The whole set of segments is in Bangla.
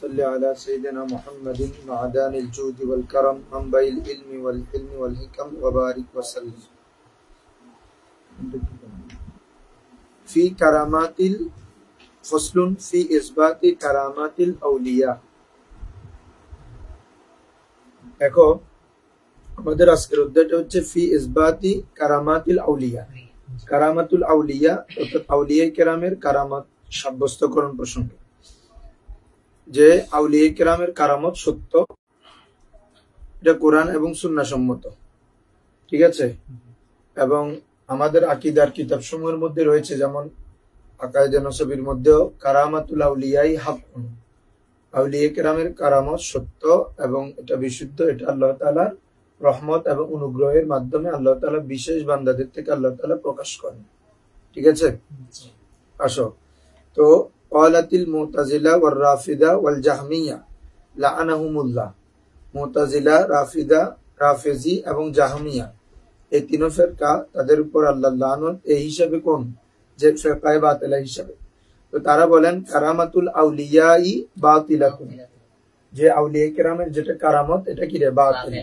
صل على سيدنا محمد معدن الجود والكرم منبع العلم والحلم والحكم وبارك وسلم في كرامات فصل في إثبات كرامات الأولياء দেখো আমাদের আজকের অধ্যায়টা হচ্ছে ফি ইসবাতি কারামাতিল আউলিয়া। কারামাতুল আউলিয়া অর্থাৎ আউলিয়া কেরামের কারামত সাব্যস্তকরণ প্রসঙ্গে, যে আউলিয়া কেরামের কারামত সত্য, এটা কোরআন এবং সুন্নাহ সম্মত, ঠিক আছে। এবং আমাদের আকীদার কিতাবসমূহের মধ্যে রয়েছে, যেমন আকায়েদে নসবির মধ্যেও কারামাতুল আউলিয়াই হাক্কুন, আউলিয়া কেরামের কারামত সত্য এবং এটা বিশুদ্ধ, এটা আল্লাহ তাআলার রহমত এবং অনুগ্রহের মাধ্যমে আল্লাহ তাআলা বিশেষ বান্দাদের থেকে আল্লাহ তাআলা প্রকাশ করেন, ঠিক আছে। আসো তো ক্বালাতিল মুতাজিলা ওয়ার রাফিদা ওয়াল জাহমিয়া লাআনাহুমুল্লাহ। মুতাজিলা, রাফিদা, রাফেজি এবং জাহমিয়া এই তিন ফিরকা, তাদের উপর আল্লাহর লানত এই হিসাবে কোন, যে ফিরকায়ে বাতিলা হিসাবে। তো তারা বলেন কারামাতুল আউলিয়াই বাতিলাতুন, যে আউলিয়া কেরামের যেটা কারামত এটা কি রে, বাতিল।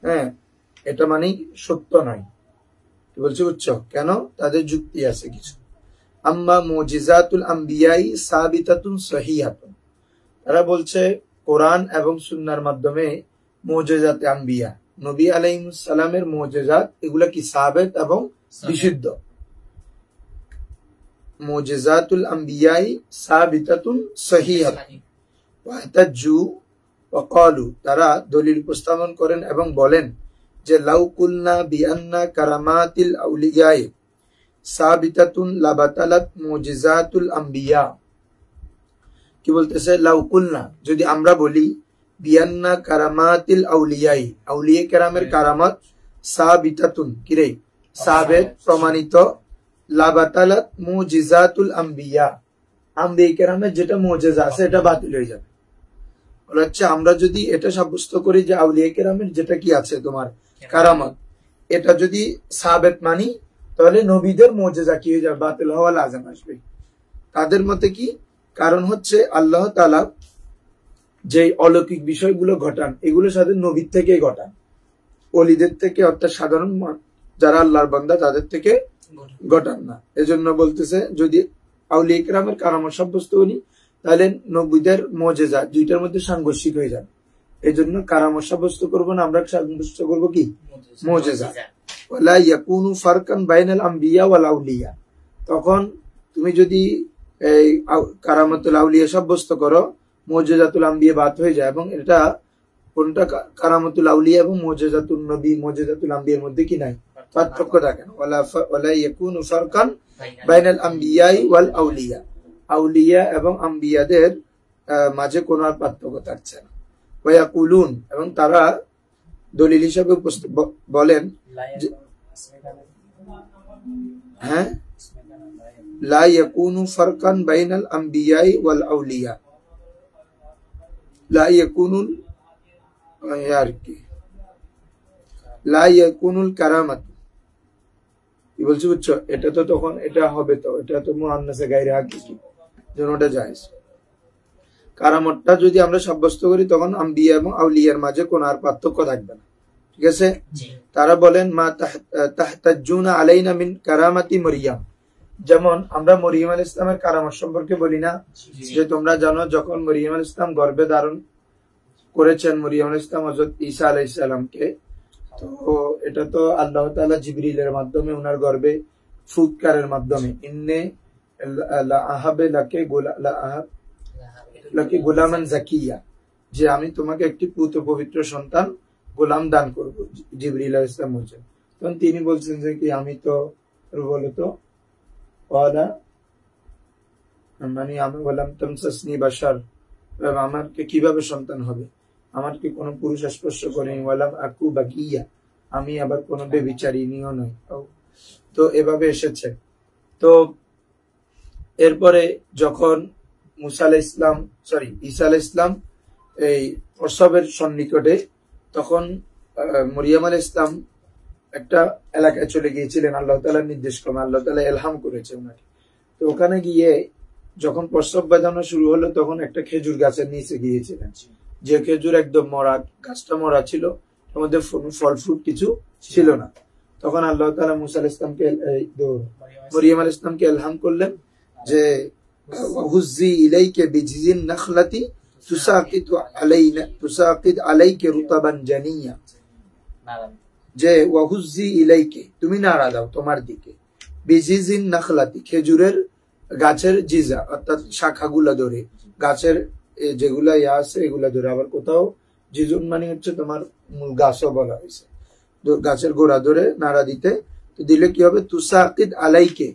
হ্যাঁ, এটা মানে সত্য নয়। কি বলছে বুঝছো? কেন? তাদের যুক্তি আছে কিছু। আম্মা মুজিজাতুল আম্বিয়াই সাবিতাতুন সহিহাতুন, তারা বলছে কোরআন এবং সুন্নাহর মাধ্যমে মুজিজাতে আম্বিয়া, নবী আলাইহিস সালামের মুজিজাত, এগুলা কি সাবিত এবং বিশুদ্ধ। মুজিজাতুল আম্বিয়াই সাবিতাতুন সহিহাতুন ওয়া তাজু ওয়া ক্বালু, তারা দলিল উপস্থাপন করেন এবং বলেন যে লাউ কুলনা বিআন্না কারামাতিল আউলিয়াই সাবিতাতুন লাবাতালাত মুজিজাতুল আম্বিয়া। কি বলতেছে? লাউ কুলনা, যদি আমরা বলি বিআন্না কারামাতিল আউলিয়াই, আউলিয়া কেরামের কারামত সাবিতাতুন, কি রে, সাবিত, প্রমাণিত, লাবাতালাত মুজিজাতুল আম্বিয়া, আম্বিয়া কেরামের যেটা মুজিজা আছে এটা বাতিল হয়ে যাবে। বলা হচ্ছে আমরা যদি এটা সাব্যস্ত করি যে আউলিয়া কেরামের যেটা কি আছে তোমার কারামত, এটা যদি সাবেত মানি, তাহলে নবীদের মুজিজা কি হয়ে যাবে, বাতিল হওয়া লাজম আসবে। তাদের মতে কি কারণ হচ্ছে আল্লাহ তাআলা যে অলৌকিক বিষয়গুলো ঘটান, এগুলো সাথে নবীর থেকে ঘটান, ওলিদের থেকে, অর্থাৎ সাধারণ যারা আল্লাহর বান্দা তাদের থেকে ঘটান না। এজন্য বলতেছে যদি আউলিয়া কেরামের কারামত সাব্যস্ত করি, তাহলে নবীদের মুজিজা দুইটার মধ্যে সাংঘর্ষিক হয়ে যাবে। এই জন্য কারামত সাব্যস্ত করবো না, আমরা সাব্যস্ত করবো কি, মুজিজা। ওয়ালা ইয়াকুনু ফারকান বাইনাল আম্বিয়া ওয়াল আউলিয়া, তখন তুমি যদি এই কারামাতুল আউলিয়া সাব্যস্ত করো, মুজিজাতুল আম্বিয়া বাদ হয়ে যায়। এবং এটা কোনটা কারামাতুল আউলিয়া এবং মুজিজাতুল নবী, মুজিজাতুল আম্বিয়ার মধ্যে কি নাই, পার্থক্য থাকে না। ওয়ালা ইয়াকুনু ফারকান বাইনাল আম্বিয়াই ওয়াল আউলিয়া, আউলিয়া এবং আম্বিয়াদের মাঝে কোনো আর পার্থক্য থাকছে না। ওয়ায়াকুলুন, এবং তারা দলিল হিসাবে বলেন, হ্যাঁ, লা ইয়াকুনু ফারকান বাইনাল আম্বিয়াই ওয়াল আউলিয়া, লা ইয়াকুনুল লা ইয়াকুনুল কারামাত। কি বলছি বুঝছো? এটা তো তখন এটা হবে, তো এটা তো মুআন্নাসে গায়রে হাকিকি, যেন ওটা জায়েজ। কারামতটা যদি আমরা সাব্যস্ত করি, তখন আম্বিয়া এবং আউলিয়ার মাঝে কোন আর পার্থক্য থাকবে না, ঠিক আছে। তারা বলেন মা তাহতাজুনা আলাইনা মিন কারামাতি মরিয়াম, যেমন আমরা মরিয়ম আলাইহিস সালামের কারামত সম্পর্কে বলি না, যে তোমরা জানো যখন মরিয়ম আলাইহিস সালাম গর্ভে ধারণ করেছেন মরিয়ম আলাইহিস সালাম হযরত ঈসা আলাইহিস সালামকে, তো এটা তো আল্লাহ তাআলা জিবরিলের মাধ্যমে ওনার গর্ভে ফুৎকারের মাধ্যমে ইন্নে লাআহাবে লাকি গোলামান জাকিয়া, যে আমি তোমাকে একটি পুত্র পবিত্র সন্তান গোলাম দান করব, জিবরিল আলাইহিস সালাম বলছেন। তখন তিনি বলছেন যে কি আমি তো বলতো মানে আমি বললাম তামসাসনি বাশার, আমার কিভাবে সন্তান হবে, আমার কি কোনো পুরুষ স্পর্শ করেনি, ওয়ালাম আকু বাকিয়া, আমি আবার কোনো বেবিচারিণীও নই। তো এভাবে এসেছে। তো এরপরে যখন ঈসা আলাইহিস সালাম এই প্রসবের সন্নিকটে, তখন মরিয়ম আলাইহিস সালাম একটা এলাকায় চলে গিয়েছিলেন আল্লাহ তাআলার নির্দেশ ক্রমে, আল্লাহ তাআলা ইলহাম করেছে ওনাকে। তো ওখানে গিয়ে যখন প্রসব বেদনা শুরু হলো তখন একটা খেজুর গাছের নিচে গিয়েছিলেন, যে খেজুর একদম মরা, গাছটা মরা ছিল, এর মধ্যে ফল ফ্রুট কিছু ছিল না। তখন আল্লাহ তাআলা মুসা আলাইহিস সালামকে, মরিয়ম আলাইহিস সালামকে ইলহাম করলেন যে হুজ্জি ইলাইকা বিজিজিন নাখলাতি তুসাকিত আলাইকা রুতাবান জানিয়া, যে ওয়াহুজ্জি ইলাইকে, তুমি নাড়া দাও তোমার দিকে, বিজিজিন নাখলাতি, খেজুরের গাছের জিজা অর্থাৎ শাখাগুলা ধরে, গাছের যেগুলা আছে এগুলা ধরে। আবার কোথাও জিজুন মানে হচ্ছে তোমার মূল গাছও বলা হয়েছে, গাছের গোড়া ধরে নাড়া দিতে। তো দিলে কি হবে, তুসাকিদ আলাইকে,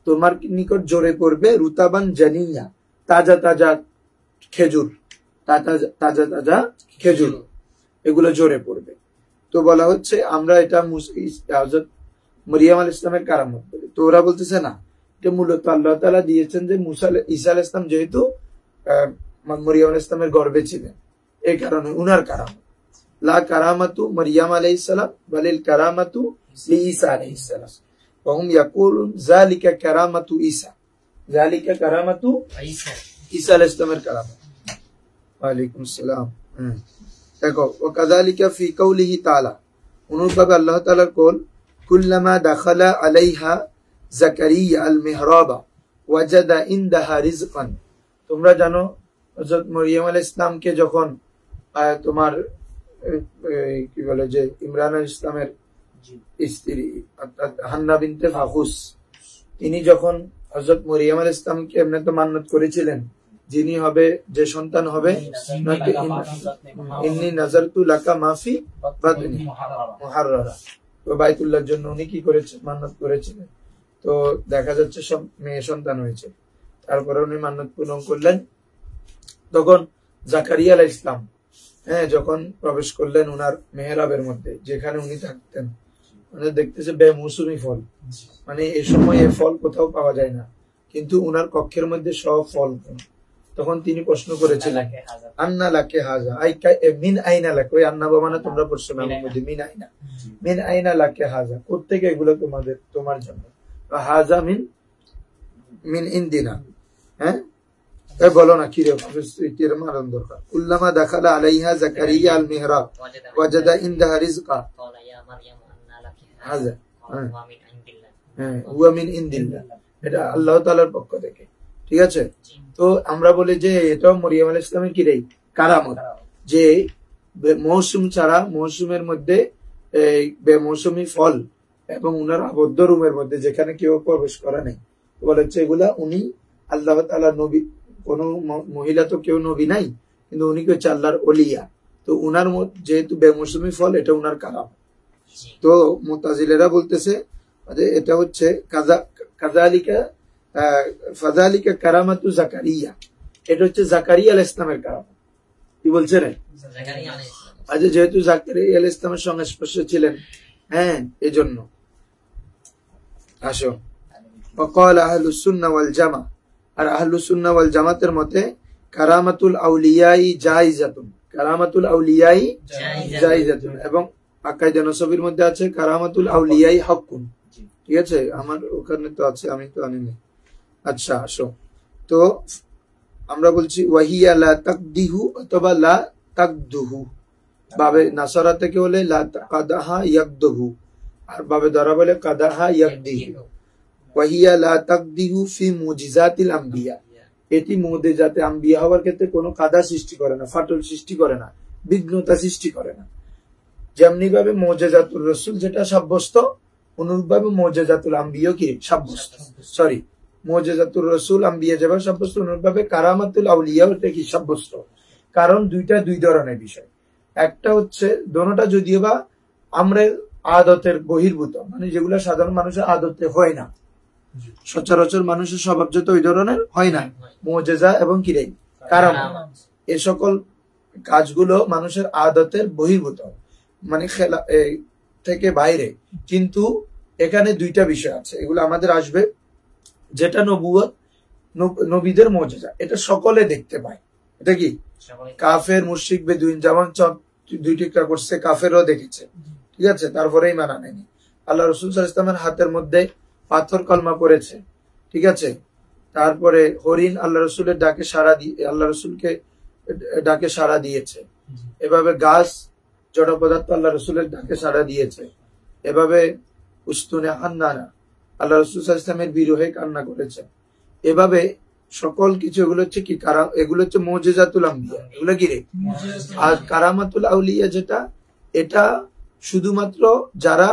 তোমার নিকট জোরে পড়বে, রুতাবান জানিয়া, তাজা তাজা খেজুর, তাজা তাজা খেজুর, এগুলো জোরে পড়বে। তো বলা হচ্ছে আমরা এটা হযরত মরিয়ম আলাইহিস সালামের কারামত বলি। তো ওরা বলতেছে না, এটা মূলত আল্লাহ তাআলা দিয়েছেন যে ঈসা আলাইহিস সালাম যেহেতু মরিয়ম আলাইহিস সালামের গর্ভে ছিলেন, এই কারণে উনার কারামত। লা কারামাতু মরিয়ম আলাইহিস সালাম বালিল কারামাতু লিঈসা আলাইহিস সালাম ওয়া হুম ইয়াকুলুন যালিকা কারামাতু ঈসা, যালিকা কারামাতু ঈসা আলাইহিস সালামের কারামত। ওয়া আলাইকুম আসসালাম। দেখো, ওয়া কাযালিকা ফি কাউলিহি তাআলা, অনুরূপভাবে আল্লাহ তাআলার কল, কুল্লামা দাখালা আলাইহা জাকারিয়া আল মিহরাবা ওয়াজাদা ইনদাহা রিজকান। তোমরা জানো হযরত মরিয়ম আলাইহিস সালামকে যখন তোমার কি বলে যে ইমরান আলাইহিস সালামের স্ত্রী অর্থাৎ হান্না বিনতে ফাখুস, তিনি যখন হযরত মরিয়ম আলাইহিস সালামকে এমনি তো মান্নত করেছিলেন যিনি হবে, যে সন্তান হবে, ইন্নী নাযারতু লাকা মাফি বাতনি মুহাররারা, তো বাইতুল্লাহর জন্য উনি কি করেছেন, মান্নত করেছিলেন। তো দেখা যাচ্ছে সব মেয়ে সন্তান হয়েছে। তারপরে উনি মান্নত পূরণ করলেন। তখন জাকারিয়া আলাইহিস সালাম যখন প্রবেশ করলেন উনার মেহরাবের মধ্যে, যেখানে উনি থাকতেন, মানে দেখতেছে বেমৌসুমি ফল, মানে এই সময় এই ফল কোথাও পাওয়া যায় না, কিন্তু উনার কক্ষের মধ্যে সব ফল। তখন তিনি প্রশ্ন করেছিলেন, আন্না লাকে হাজা, মিন আইনা লাকে, ওই আন্না বাবানা তোমরা পড়ছো নামের মধ্যে, মিন আইনা লাকে হাজা, কোত্থেকে এগুলো তোমাদের, তোমার জন্য, হাজা মিন ইনদিনা। হ্যাঁ, বলো না, কিরে মারণ দরকার। কুল্লামা দাখালা আলাইহা জাকারিয়া আল মিহরাব ওয়াজাদা ইনদাহা রিজকা হাজা, হুয়া মিন ইনদিল্লাহ, এটা আল্লাহ তাআলার পক্ষ থেকে। ঠিক আছে, তো আমরা বলি যে এটাও মরিয়ম আলাইহিস সালামের কি রে কারামত, যে মৌসুম ছাড়া, মৌসুমের মধ্যে বেমৌসুমি ফল এবং উনার আবদ্ধ রুমের মধ্যে যেখানে কেউ প্রবেশ করা নেই, বলেছে এগুলা উনি আল্লাহ তাআলা নবী, কোন মহিলা তো কেউ নবী নাই, কিন্তু উনি হচ্ছে আল্লাহর ওলিয়া। তো উনার যেহেতু বেমৌসুমি ফল, এটা উনার কারামত। তো মুতাজিলেরা বলতেছে যে এটা হচ্ছে কাযালিকা ফাযালিকা কারামাতু জাকারিয়া, এটা হচ্ছে জাকারিয়া আলাইহিস সালামের কারামত। কি বলছে রে, আচ্ছা, যেহেতু জাকারিয়া আলাইহিস সালামের সংস্পর্শে ছিলেন, হ্যাঁ, এজন্য। আসো, ওয়াকাল আহলুস সুন্নাহ ওয়াল জামা, আর আহলুস সুন্নাহ ওয়াল জামাতের মতে কারামাতুল আউলিয়াই জায়েজাতুন, কারামাতুল আউলিয়াই জায়েজাতুন, এবং আকাইদে নসবির মধ্যে আছে কারামাতুল আউলিয়াই হকুন। ঠিক আছে, আমার ওখানে তো আছে, আমি তো আনিনি। আচ্ছা, আসো, তো আমরা বলছি ওয়াহিয়া লা তাকদিহু অথবা লা তাকদুহু, বাবে নাসারা থেকে হলে লা কাদাহা ইয়াকদুহু, আর বাবে দ্বারা বলে কাদাহা ইয়াকদিহু। ওয়াহিয়া লা তাকদিহু ফি মুজিজাতিল আম্বিয়া, এটি মুজিজাতে আম্বিয়া হওয়ার ক্ষেত্রে কোনো কাদা সৃষ্টি করে না, ফাটল সৃষ্টি করে না, বিঘ্নতা সৃষ্টি করে না। যেমনি ভাবে মুজিজাতুর রাসূল যেটা সাব্যস্ত, অনুরূপভাবে মুজিজাতুল আম্বিয়া কি সাব্যস্ত, সরি, মুজিজাতুর রাসূল আম্বিয়া যেভাবে সাব্যস্ত, অনুরূপভাবে কারামাতুল আউলিয়া ওটা কি সাব্যস্ত। কারণ দুইটা দুই ধরনের বিষয়, একটা হচ্ছে দোনোটা যদিও বা আমরা আদতের বহির্ভূত, মানে যেগুলো সাধারণ মানুষের আদতে হয় না, সচরাচর মানুষের স্বভাবজাত ওই ধরনের হয় না, মুজিজা এবং কিরে কারামত, এ সকল কাজগুলো মানুষের আদতের বহির্ভূত, মানে খেলা থেকে বাইরে। কিন্তু এখানে দুইটা বিষয় আছে, এগুলো আমাদের আসবে। যেটা নবুয়ত, নবীদের মুজিজা, এটা সকলে দেখতে পায়। এটা কি কাফের, মুশরিক, বেদুইন যেমন দুই টিকরা করছে, কাফেরও দেখেছে। ঠিক আছে, তারপরেই মানা নেয়নি। আল্লাহ রাসূল সাল্লাল্লাহু আলাইহি ওয়াসাল্লামের হাতের মধ্যে পাথর কলমা পড়েছে। ঠিক আছে, তারপরে হরিণ আল্লাহ রসুলের ডাকে সাড়া দিয়ে আল্লাহ রসুলকে ডাকে সাড়া দিয়েছে, এভাবে গাছ জড় পদার্থ আল্লাহ রসুলের ডাকে সাড়া দিয়েছে, এভাবে উস্তুনে হান্নানা আল্লাহ রসুল ইসলামের বিরহে কান্না করেছে। এভাবে সকল কিছু এগুলো হচ্ছে কি এগুলো হচ্ছে মুজিজাতুল আম্বিয়া, এগুলো কি রে? আর কারামাতুল আউলিয়া যেটা, এটা শুধুমাত্র যারা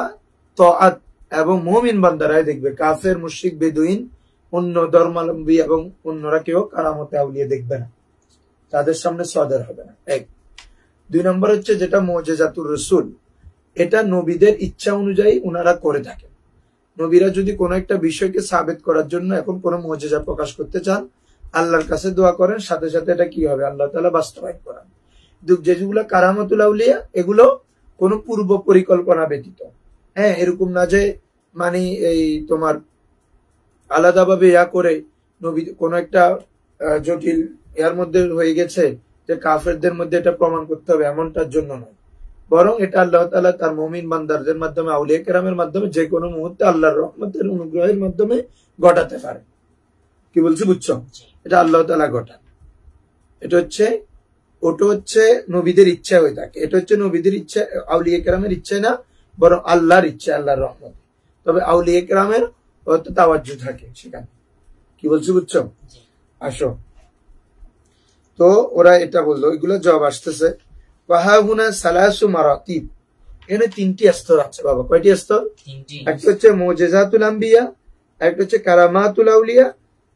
তআত এবং মুমিন বান্দারাই দেখবে। কাফের, মুশরিক, বেদুইন, অন্য ধর্মাবলম্বী এবং অন্যরা কেউ কারামতে আউলিয়া দেখবে না, তাদের সামনে সদর হবে না। এক। দুই নম্বর হচ্ছে যেটা মুজিজাতুর রাসূল, এটা নবীদের ইচ্ছা অনুযায়ী উনারা করে থাকেন। নবীরা যদি কোনো একটা বিষয়কে সাবিত করার জন্য এখন কোনো মুজিজা প্রকাশ করতে চান, আল্লাহর কাছে দোয়া করেন, সাথে সাথে এটা কি হবে? আল্লাহ তাআলা বাস্তবায়ন করেন। যেগুলো কারামাতুল আউলিয়া, এগুলো কোনো পূর্ব পরিকল্পনা ব্যতীত। হ্যাঁ, এরকম না যে মানে এই তোমার আলাদাভাবে করে নবী কোনো একটা জটিল এর মধ্যে হয়ে গেছে যে কাফেরদের মধ্যে এটা প্রমাণ করতে হবে, এমনটার জন্য নয়। বরং এটা আল্লাহ তাআলা তার মুমিন বান্দারদের মাধ্যমে, আউলিয়া কেরামের মাধ্যমে যে কোনো মুহূর্তে আল্লাহর রহমতের অনুগ্রহের মাধ্যমে ঘটাতে পারে। কি বলছি বুঝছো? এটা আল্লাহ তাআলা ঘটান। এটা হচ্ছে ওটা হচ্ছে নবীদের ইচ্ছা হয়ে থাকে। এটা হচ্ছে নবীদের ইচ্ছা, আউলিয়া কেরামের ইচ্ছা না, বরং আল্লাহর ইচ্ছা, আল্লাহর রহমত। তবে আউলিয়া কেরামের তাওয়াজ্জু থাকে সেখানে। কি বলছি বুঝছো? আসো, তো ওরা এটা বললো, এগুলো জবাব আসতেছে। ওয়াহাহুনা সালাসু মারাতিব, এখানে তিনটি স্তর আছে বাবা। কয়টি স্তর? একটা হচ্ছে মুজিজাতুল আম্বিয়া, একটা হচ্ছে কারামাতুল আউলিয়া,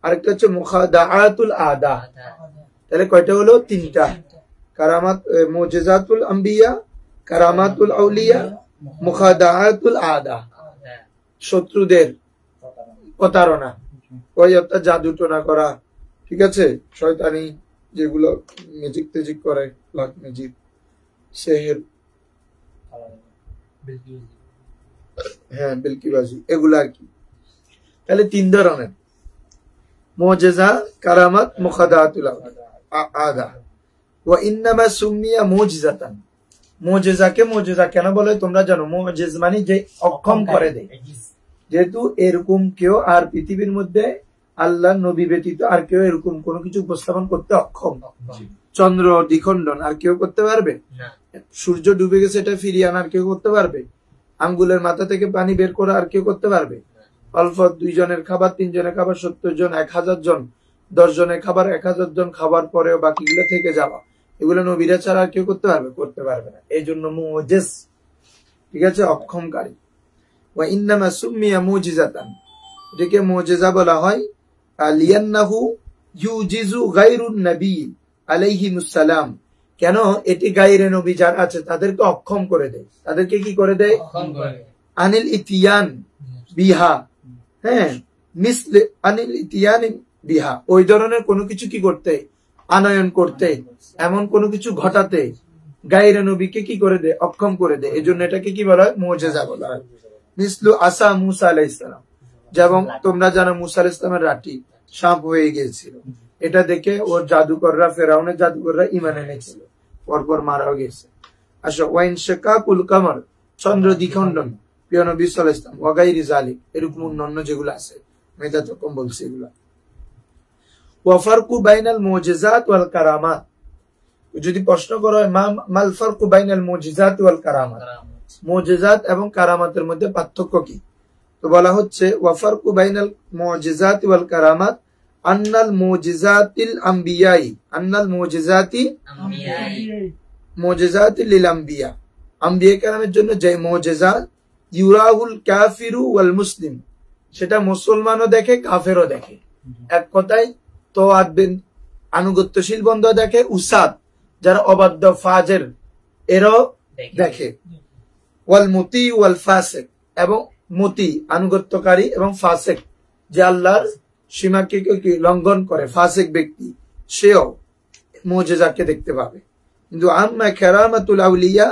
আরেকটা হচ্ছে মুখাদাআতুল আদা। তাহলে কয়টা হলো? তিনটা। কারামাত, মুজিজাতুল আম্বিয়া, কারামাতুল আউলিয়া, মুখাদাআতুল আদা। শত্রুদের প্রতারণা, ওই অর্থাৎ জাদু টোনা করা, ঠিক আছে, শয়তানি যেগুলো ম্যাজিক টেজিক করে, ব্ল্যাক ম্যাজিক, সেহের, হ্যাঁ বিলকিবাজি, এগুলো আর কি। তাহলে তিন ধরনের মুজিজা, কারামাত, মুখাদাআতুল আদা। ওয়া ইন্নামা সুমিয়া মুজিজাতান, মুজিজাকে মুজিজা কেন বলে তোমরা জানো? মুজিজ মানে যে অক্ষম করে দেয়। যেহেতু এরকম কেউ আর পৃথিবীর মধ্যে আল্লাহ নবী ব্যতীত আর কেউ এরকম কোনো কিছু উপস্থাপন করতে অক্ষম। চন্দ্র দ্বিখণ্ডন আর কেউ করতে পারবে? সূর্য ডুবে গেছে এটা ফিরিয়ে আনার কেউ করতে পারবে? আঙ্গুলের মাথা থেকে পানি বের করা আর কেউ করতে পারবে? অল্প 2 জনের খাবার 3 জনের খাবার 70 জন 1000 জন 10 জনের খাবার 1000 জন খাবার পরেও বাকিগুলো থেকে যাওয়া, এগুলো নবীরা ছাড়া আর কেউ করতে পারবে? করতে পারবে না। এই জন্য মুজিজ, ঠিক আছে, অক্ষমকারী। ওয়া ইন্নামা সুমিয়া মুজিজাতান, এটাকে মুজিজা বলা হয় লিয়ান্নাহু ইউজিজু গায়রুন নবী আলাইহিমুস সালাম। কেন? এটি গায়রে নবী যারা আছে তাদেরকে অক্ষম করে দেয়। তাদেরকে কি করে দেয়? আনিল ইতিয়ান বিহা, হ্যাঁ, মিসলে আনিল ইতিয়ান বিহা, ওই ধরনের কোনো কিছু কি করতে, আনয়ন করতে, এমন কোনো কিছু ঘটাতে গায়রে নবীকে কি করে দেয়? অক্ষম করে দেয়। এই জন্য এটাকে কি বলা হয়? মুজিজা বলা হয়। মিসলু আসা মুসা আলাইহিস সালাম, যেমন তোমরা জানো মুসা আলাইহিস সালামের লাঠি সাপ হয়ে গিয়েছিল, এটা দেখে ওর জাদুকররা, ফেরাউনের জাদুকররা ঈমান এনেছিল, পরপর মারাও গেছে। আসো, ওয়াইন শাকাকুল কামার, চন্দ্র দ্বিখণ্ডন, প্রিয় নবী সাল্লাল্লাহু আলাইহি ওয়াসাল্লাম, ওয়া গায়রি যালিক, এরকম অন্যান্য যেগুলো আছে, মেধা তো কম বলছি এগুলা। ওয়া ফারকু বাইনাল মুজিজাত ওয়াল কারামাত, যদি প্রশ্ন করা হয় মাল ফারকু বাইনাল মুজিজাত ওয়াল কারামাত, মুজিজাত এবং কারামাতের মধ্যে পার্থক্য কি? তো বলা হচ্ছে ওয়া ফারকু বাইনাল মুজিজাত ওয়াল কারামাত আন্নাল মুজিজাতিল আম্বিয়াই, আন্নাল মুজিজাতি লিল আম্বিয়া, আম্বিয়া কেরামের জন্য যে মুজিজা, ইউরাহুল কাফিরু ওয়াল মুসলিম, সেটা মুসলমানও দেখে কাফেরও দেখে। এক কথায় তো আনুগত্যশীল বন্ধ দেখে, উসাদ যারা অবাধ্য ফাজের এরও দেখে, ওয়াল মুতি ওয়াল ফাসিক, এবং মুতি আনুগত্যকারী এবং ফাসিক যে আল্লাহর সীমাকে লঙ্ঘন করে, ফাসিক ব্যক্তি, সেও মুজিজাকে দেখতে পাবে। কিন্তু আম্মা কারামাতুল আউলিয়া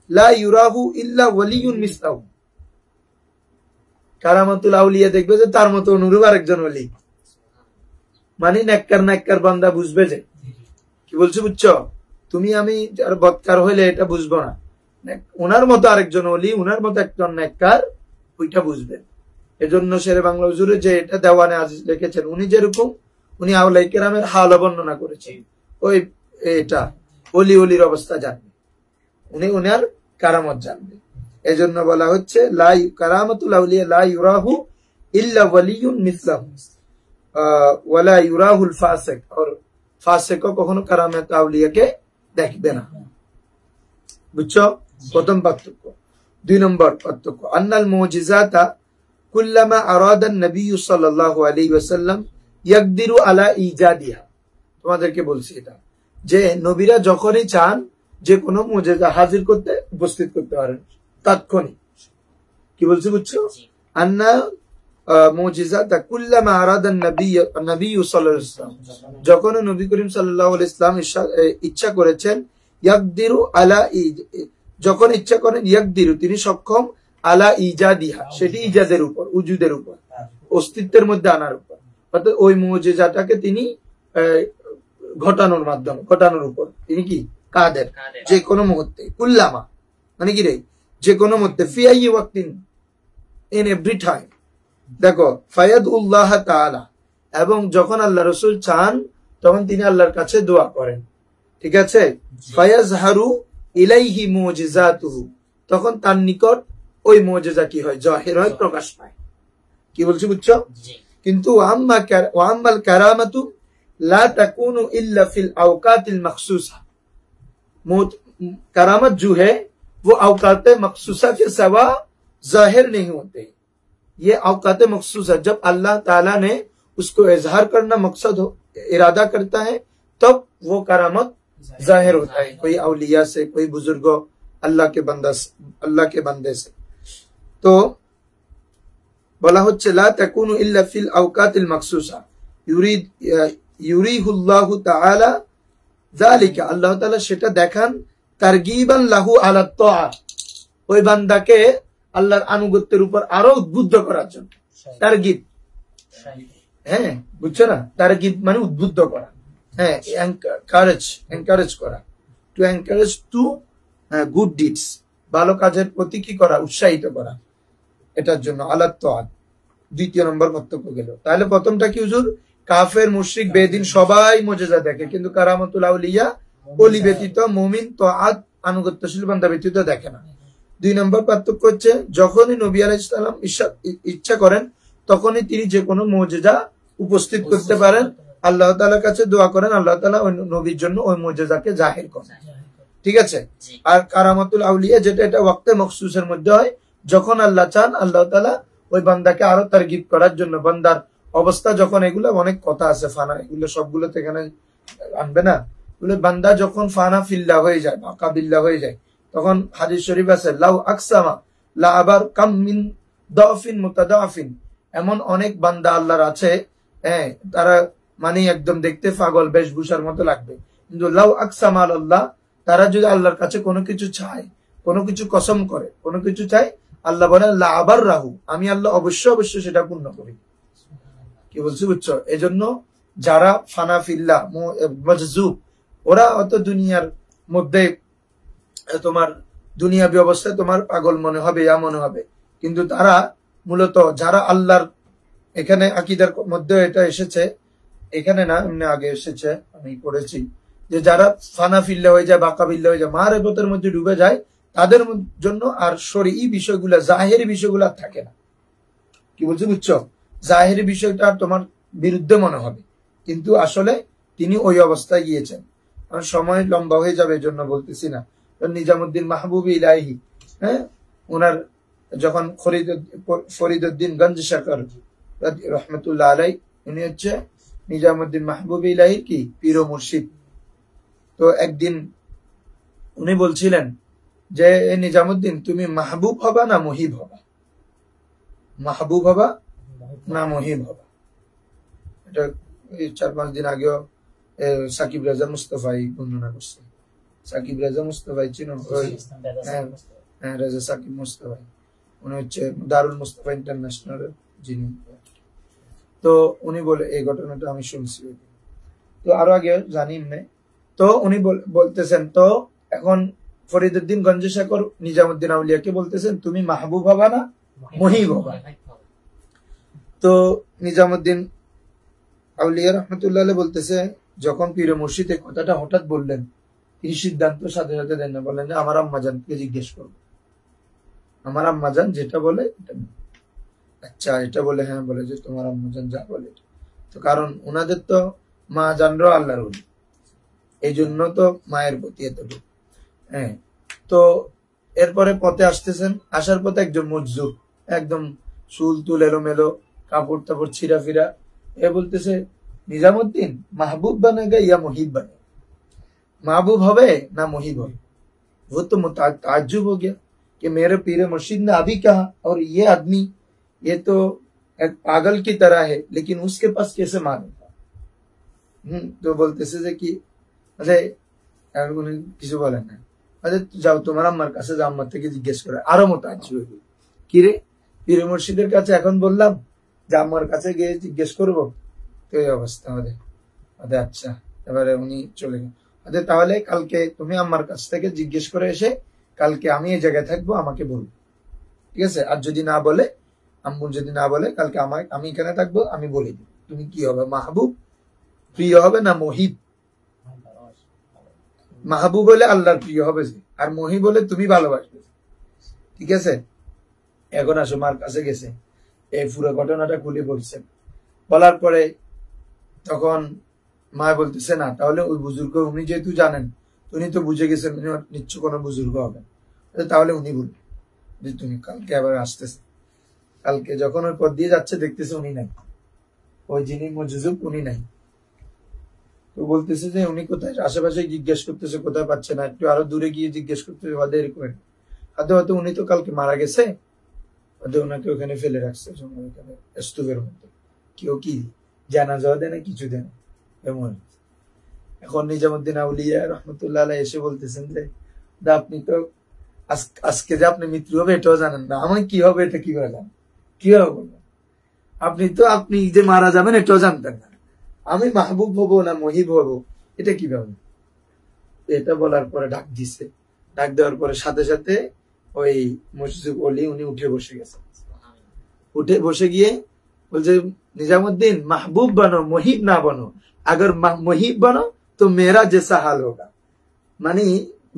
লা ইউরাহু ইল্লা ওয়ালিয়ুন মিসলাহু, কারামাতুল আউলিয়া দেখবে যে তার মতো অনুরূপ আরেকজন ওলি, মানে নেককার বান্দা বুঝবে যে, কি বলছো বুঝছো? তুমি আমি আর বদকার হইলে এটা বুঝবো না, ওনার মতো আরেকজন ওলি, ওনার মতো একজন নেককার, ওইটা বুঝবেন। এজন্য শেরে বাংলা হুজুরে যে এটা দেওয়ানে আজিজ লিখেছেন, উনি যেরকম উনি আউলাই কেরামের হাওলা বর্ণনা করেছেন, ওই এটা অলি অলির অবস্থা জানবে, উনি উনার কারামত জানবে। এজন্য বলা হচ্ছে কারামাতুল আউলিয়া লা ইউরাহু ইল্লা ওয়ালিয়ুন মিসলাহু ওয়ালা ইউরাহুল ফাসিক, আর ফাসিকও কখনো কারামাত আউলিয়াকে দেখবে না। বুঝছো? প্রথম পার্থক্য। 2 নম্বর পার্থক্য, আন্নাল মুজিজাতা কুল্লামা আরাদা নবী সাল্লাল্লাহু আলাইহি ওয়াসাল্লাম ইয়াকদিরু আলা ইজাদিহা। তোমাদেরকে বলছি এটা, যে নবীরা যখনই চান যে কোনো মুজিজা হাজির করতে, উপস্থিত করতে পারেন তাৎক্ষণিক। কি বলছি বুঝছো? আন্না মুজিজাতা কুল্লামা আরাদা নবী সাল্লাল্লাহু আলাইহি ওয়াসাল্লাম, যখন নবী করিম সাল্লাল্লাহু আলাইহি ওয়াসাল্লাম ইচ্ছা করেছেন, ইয়াকদিরু আলা, যখন ইচ্ছা করেন, ইয়াকদিরু তিনি সক্ষম, আলা ইজাদিহা সেটি ইজাদের উপর, উজুদের উপর, অস্তিত্বের মধ্যে আনার উপর, অর্থাৎ ওই মুজিজাটাকে তিনি ঘটানোর উপর তিনি কি কাদের, যে কোনো মুহূর্তে। কুল্লামা মানে কি রে, যে কোনো মুহূর্তে, ফি আইয়ি ওয়াক্তিন, ইন এভরি টাইম। দেখো ফায়াদুল্লাহ তাআলা, এবং যখন আল্লাহ রাসূল চান তখন তিনি আল্লাহর কাছে দোয়া করেন। ঠিক আছে? ফায়াজহারু ইলাইহি মুজিজাতুহু, তখন তার নিকট ওই মুজিজা কি হয়, জাহির হয়, প্রকাশ পায়। কি বলছি বুঝছো? কিন্তু ওয়াম্মাল কারামাতু লা তাকুনু ইল্লা ফিল আওকাতিল মখসুসা, करामत जो है वो औकात मखसूसा के सिवा जाहिर नहीं होते। ये औकात मखसूसा जब अल्लाह ताला ने उसको इजहार करना मकसद इरादा करता है तब वो करामत जाहिर होता है, कोई औलिया से, कोई बुजुर्गों, अल्लाह के बंदे से। तो बोला হচ্ছে লা তাকুনু ইল্লা ফিল আওকাতিল মাকসুসা ইউরিহুল্লাহু তাআলা যালিকা, আল্লাহ তাআলা সেটা দেখান তারগিবান লাহু আলা তাআত, ওই বান্দাকে আল্লাহর আনুগত্যের উপর আরো উদ্বুদ্ধ করার জন্য। তারগিব, হ্যাঁ বুঝছো না, তারগিব মানে উদ্বুদ্ধ করা, হ্যাঁ এনকারেজ করা, to encourage to good deeds, ভালো কাজের প্রতি কি করা, উৎসাহিত করা, এটার জন্য আলা তাআত। 2 নম্বর বক্তব্য গেল। তাহলে প্রথমটা কি হুজুর, কাফের মুশরিক বেদিন সবাই মুজিজা দেখে, কিন্তু কারামাতুল আউলিয়া ওলি ব্যতীত, মুমিন তাআত আনুগত্যশীল বান্দা ব্যতীত দেখে না। 2 নম্বর পার্থক্য হচ্ছে, যখনই নবী আলাইহিস সালাম ইচ্ছা করেন তখনই তিনি যে কোনো মুজিজা উপস্থিত করতে পারেন, আল্লাহ তাআলার কাছে দোয়া করেন, আল্লাহ তাআলা ওই নবীর জন্য ওই মুজিজাকে জাহির করেন। ঠিক আছে? আর কারামাতুল আউলিয়া যেটা, এটা ওয়াক্তে মখসুসের মধ্যে হয়, যখন আল্লাহ চান আল্লাহ তাআলা ওই বান্দাকে আরো তারগিব করার জন্য, বান্দার অবস্থা যখন, এগুলো অনেক কথা আছে ফানা, এগুলো সবগুলো তো এখানে আনবে না, বান্দা যখন ফানা ফিল্লা হয়ে যায়, বাঁকা বিল্লা হয়ে যায়, তখন হাদিস শরীফ আছে লাউ আকসামা লা আবার কাম মিন দাফিন মুতাদাফিন, এমন অনেক বান্দা আল্লাহর আছে, হ্যাঁ তারা মানে একদম দেখতে পাগল বেশভূষার মতো লাগবে, কিন্তু লাউ আকসামা আল্লাহ, তারা যদি আল্লাহর কাছে কোনো কিছু চায়, কোনো কিছু কসম করে, কোনো কিছু চায়, আল্লাহ বলেন লা আবার রাহু, আমি আল্লাহ অবশ্যই সেটা পূর্ণ করি। কি বলছি বুঝছো? এজন্য যারা ফানা ফিল্লা মজজুব, ওরা অত দুনিয়ার মধ্যে তোমার দুনিয়াবী অবস্থায় তোমার পাগল মনে হবে, ইয়া মনে হবে, কিন্তু তারা মূলত যারা আল্লাহর, এখানে আকীদার মধ্যে এটা এসেছে, এখানে না এমনি আগে এসেছে, আমি পড়েছি, যে যারা ফানা ফিল্লা হয়ে যায়, বাঁকা বিল্লা হয়ে যায়, মারেফতের মধ্যে ডুবে যায়, তাদের জন্য আর শরঈ বিষয়গুলা, জাহেরি বিষয়গুলা থাকে না। কি বলছি বুঝছো? জাহেরি বিষয়টা আর তোমার বিরুদ্ধে মনে হবে, কিন্তু আসলে তিনি ওই অবস্থায় গিয়েছেন। আর সময় লম্বা হয়ে যাবে, এজন্য বলতেছি না। নিজামুদ্দিন মাহবুবী ইলাহি, হ্যাঁ, ওনার যখন ফরিদউদ্দিন গঞ্জ শাকর রহমতুল্লাহ আলাই, উনি হচ্ছে নিজামুদ্দিন মাহবুবী ইলাহির কি পীর ও মুর্শিদ। তো একদিন উনি বলছিলেন যে নিজামুদ্দিন, তুমি মাহবুব হবা না মুহিব হবা, মাহবুব হবা না মুহিব হবা। এটা 4-5 দিন আগেও সাকিব রাজা মুস্তাফাই বর্ণনা করছে। সাকিব রাজা মুস্তাফাই চিনো? হ্যাঁ, রাজা সাকিব মুস্তাফাই, উনি হচ্ছে দারুল মুস্তাফা ইন্টারন্যাশনাল যিনি। তো উনি বলে, এই ঘটনাটা আমি শুনছি, তো আরো আগে জানি না। তো উনি বলতেছেন, তো এখন ফরিদউদ্দিন গঞ্জ শাকর নিজামুদ্দিন আউলিয়াকে বলতেছেন, তুমি মাহবুব হবা না মুহিব হবা। তো নিজামুদ্দিন আউলিয়া রহমতুল্লাহ বলতেছে, যখন পীর মুর্শিদ এই কথাটা হঠাৎ বললেন, তিনি সিদ্ধান্ত সাথে সাথে দেন না, বললেন যে আমার আম্মাজানকে জিজ্ঞেস করবো, আমার আম্মাজান যেটা বলে এটা। আচ্ছা এটা বলে, হ্যাঁ বলে যে তোমার আম্মাজান যা বলে। তো কারণ ওনাদের তো মা জানরও আল্লাহর ওলি, এই জন্য তো মায়ের প্রতি এতটুকু। হ্যাঁ, তো এরপরে পথে আসতেছেন, আসার পথে একজন মজজুর, একদম চুল তুল এলোমেলো, কাপড় টাপড় ছিঁড়া ফিরা, এ বলতেছে নিজামুদ্দিন মাহবুব বানেগা ইয়া মুহিব बने, महबूब হবে না मुहिब হবে। वो तो ताज्जुब हो गया कि मेरे पीर मुर्शिद ने अभी कहा, और ये आदमी ये तो एक पागल की तरह है, लेकिन उसके पास कैसे मानेगा। तो बोलतेছে যে কি, আরে উনি কিছু বলেন না, আরে যাও তোমার আম্মার কাছে যাও, আম্মার থেকে জিজ্ঞেস করে। আরো মুতাজ্জিব হইল, কি রে পীর মুর্শিদের কাছে এখন বললাম যে আম্মার কাছে গিয়ে জিজ্ঞেস করবো, তো এই অবস্থা আমাদের। আচ্ছা, এবারে উনি চলে গেলেন। তাহলে কালকে তুমি আম্মার কাছ থেকে জিজ্ঞেস করে এসে কালকে আমি এই জায়গায় থাকবো, আমাকে বলবো, ঠিক আছে? আর যদি না বলে, আম্মু যদি না বলে, কালকে আমি এখানে থাকবো, আমি বলে দিব তুমি কি হবে, মাহবুব প্রিয় হবে না মুহিব। মাহবুব বলে আল্লাহর প্রিয় হবে যে, আর মুহিব বলে তুমি ভালোবাসবে, ঠিক আছে? এখন আসো, মার কাছে গেছে, এই পুরো ঘটনাটা খুলে বলছেন। বলার পরে তখন মা বলতেছে, না তাহলে ওই বুজুর্গ, উনি যেহেতু জানেন, উনি তো বুঝে গেছেন নিশ্চয় কোনো বুজুর্গ হবে, তাহলে উনি বলবেন যে তুমি কালকে আবার আসতেছে। কালকে যখন ওই পথ দিয়ে যাচ্ছে, দেখতেছে উনি নাই, ওই যিনি মজজুব উনি নাই। তো বলতেছে যে উনি কোথায়, আশেপাশে জিজ্ঞেস করতেছে, কোথায় পাচ্ছে না, একটু আরো দূরে গিয়ে জিজ্ঞেস করতেছে, হয়তো উনি তো কালকে মারা গেছে, হয়তো ওনাকে ওখানে ফেলে রাখছে স্তূপের মধ্যে, কেউ কি জানাজা দেয় না, কিছু দেয় না, এমন। এখন নিজামুদ্দিন আউলিয়া রহমতুল্লাহ আলাইহি এসে বলতেছেন যে আপনি তো আজকে যে আপনি মৃত্যু হবে এটাও জানেন না, আমার কি হবে এটা কি করে জানেন, কিভাবে বলবেন? আপনি যে মারা যাবেন এটাও জানতেন না, আমি মাহবুব হবো না মুহিব হবো এটা কিভাবে? এটা বলার পরে ডাক দিছে, ডাক দেওয়ার পরে সাথে সাথে ওই মুশরিক ওলি উনি উঠে বসে গেছেন। উঠে বসে গিয়ে বলছে, निजामुद्दीन महबूब बनो, मुहिब ना बनो, अगर मुहिब बनो तो मेरा जैसा हाल होगा। মানে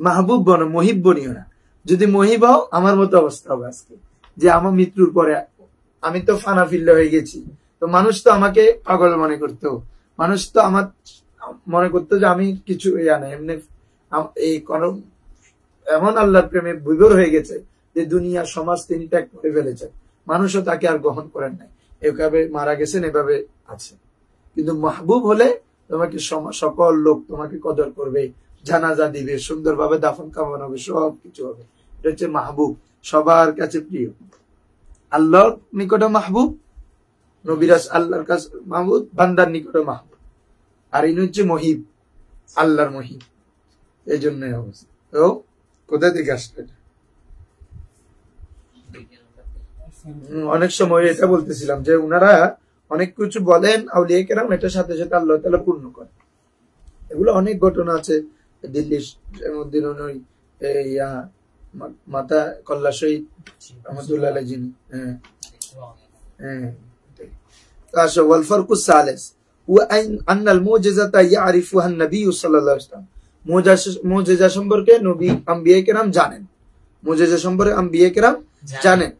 মাহবুব বনো, মুহিব বনিও না, যদি মুহিব হও আমার মতো অবস্থা হবে আজকে, যে আমার মৃত্যুর পরে আমি তো ফানা ফিল্লা হয়ে গেছি, তো মানুষ তো আমাকে পাগল মনে করতো, মানুষ তো আমার মনে করতো যে আমি কিছু এমনি এই কোন এমন আল্লাহর প্রেমে বিভোর হয়ে গেছে যে দুনিয়া সমাজ তিনি ত্যাগ করে ফেলেছে, মানুষও তাকে আর গ্রহণ করেন নাই, এভাবে মারা গেছেন, এভাবে আছে। কিন্তু মাহবুব হলে তোমাকে সকল লোক তোমাকে কদর করবে, জানাজা দিবে, সুন্দরভাবে দাফন কাফন হবে, সব কিছু হবে। এটা হচ্ছে মাহবুব, সবার কাছে প্রিয়। আল্লাহর নিকটে মাহবুব, নবিরাজ আল্লাহর কাছে মাহবুব, বান্দার নিকটে মাহবুব, আর ইনি হচ্ছে মহিব, আল্লাহর মহিব। এই জন্য অবস্থা। তো কোথা থেকে আসবে? অনেক সময় এটা বলতেছিলাম যে উনারা অনেক কিছু বলেন আউলিয়া কেরাম, এটার সাথে সাথে আল্লাহ তাআলা পূর্ণ করে। এগুলো অনেক ঘটনা আছে দিল্লির মধ্যে, মাতা কল্লা শহীদ রহমতুল্লাহ আলাইহি, আসো ওয়াল ফারকু সালিস ওয়া আন্নাল মুজিজাতা ইয়ারিফুহা an-নবী সাল্লাল্লাহু আলাইহি ওয়াসাল্লাম। মুজিজা সম্পর্কে নবী আম্বিয়া কেরাম জানেন, মুজিজা সম্পর্কে আম্বিয়া কেরাম জানেন,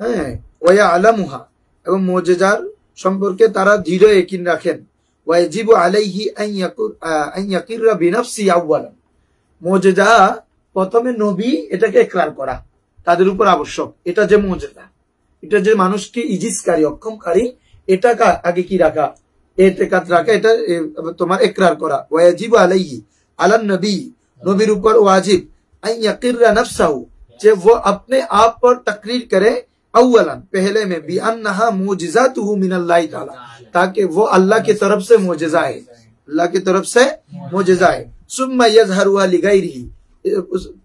হ্যাঁ, ওয়া আলামুহা, এবং মুজিজার সম্পর্কে তারা দৃঢ় ইয়াকিন রাখেন। ওয়াজিবু আলাইহি আন ইয়াকিরা বিনাফসি আউয়ালান, মুজিজা প্রথমে নবী এটাকে ইকরার করা তাদের উপর আবশ্যক, এটা যে মুজিজা, এটা যে মানুষকে ইজিজকারী, অক্ষমকারী, এটা আগে কি রাখা, এতেকাদ রাখা, এটা তোমার ইকরার করা। ওয়াজিবু আলাইহি আলান নবী, নবীর উপর ওয়াজিব আন ইয়াকিরা নফসাহু, যে वो अपने आप पर तकरीर करे, अव्वलन पहले में भी अन्नहा मुजिजातुहु मिनल्लाहि ताला, ताकि वो अल्लाह की तरफ से मुजिजा है, अल्लाह की तरफ से मुजिजा है। सुम्मा यज़हरुहा लिगैरिही,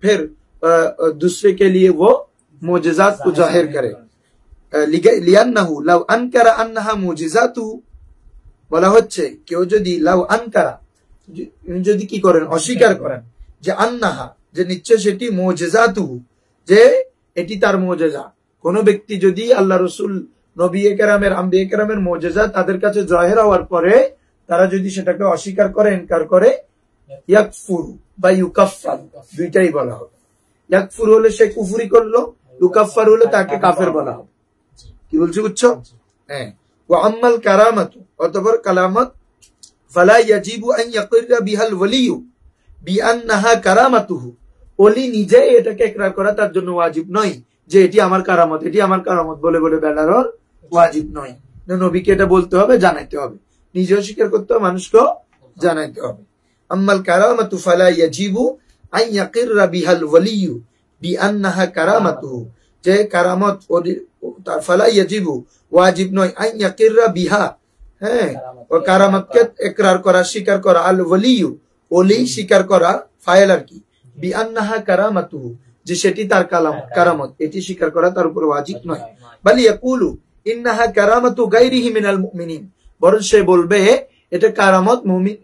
फिर दूसरे के लिए वो मुजिजात को जाहिर करे। लिअन्नहु लव अनकरा अन्नहा मुजिजातुहु, বলা হচ্ছে কেউ যদি লাউ আনকারা, যদি কি করেন, অস্বীকার করেন, যে আন্নাহা, যে নিশ্চয় সেটি মুজিজাতুহু, যে এটি তার মুজিজা। কোন ব্যক্তি যদি আল্লাহ রাসূল নবী কেরামের আম্বিয়া কেরামের মুজিজা তাদের কাছে জাহির হওয়ার পরে তারা যদি সেটাকে অস্বীকার করে, ইনকার করে, ইয়াকফুরু বা ইউকাফফার দুইটাই বলা হবে। ইয়াকফুর হলে সে কুফরি করলো, ইউকাফফার হলে তাকে কাফের বলা হবে। কি বলছি বুঝছো? হ্যাঁ। ওয়া আম্মাল কারামাতু, অতঃপর কারামত, ফালা ইয়াজিবু আন ইয়াকিরা বিহাল ওয়ালিয়ু বিআন্নাহা কারামাতুহু, ওলি নিজে এটাকে ইকরার করা তার জন্য ওয়াজিব নয় যে এটি আমার কারামত, এটি আমার কারামত বলে বলে বেড়ানোর ওয়াজিব নয়। নবীকে এটা বলতে হবে, জানাইতে হবে, নিজেও স্বীকার করতে হবে, মানুষকেও জানাইতে হবে। আম্মাল কারামাতু ফালা ইয়াজিবু আন ইয়াকিরা বিহাল ওয়ালিয়ু বিআন্নাহা কারামাতুহু, যে কারামত ফালা ইয়াজিবু ওয়াজিব নয়, আন ইয়াকিরা বিহা, হ্যাঁ, ও কারামতকে ইকরার করা, স্বীকার করা, আল ওয়ালিয়ু ওলি স্বীকার করা, ফাইল আর কি, বিআন্নাহা কারামাতুহু যে সেটি তার কারামত, এটি স্বীকার করা তার উপর ওয়াজিব নয়। বাল ইয়াকুলু ইন্নাহা কারামাতু গায়রিহি মিনাল মুমিনিন, বরং সে বলবে এটা কারামত মুমিন,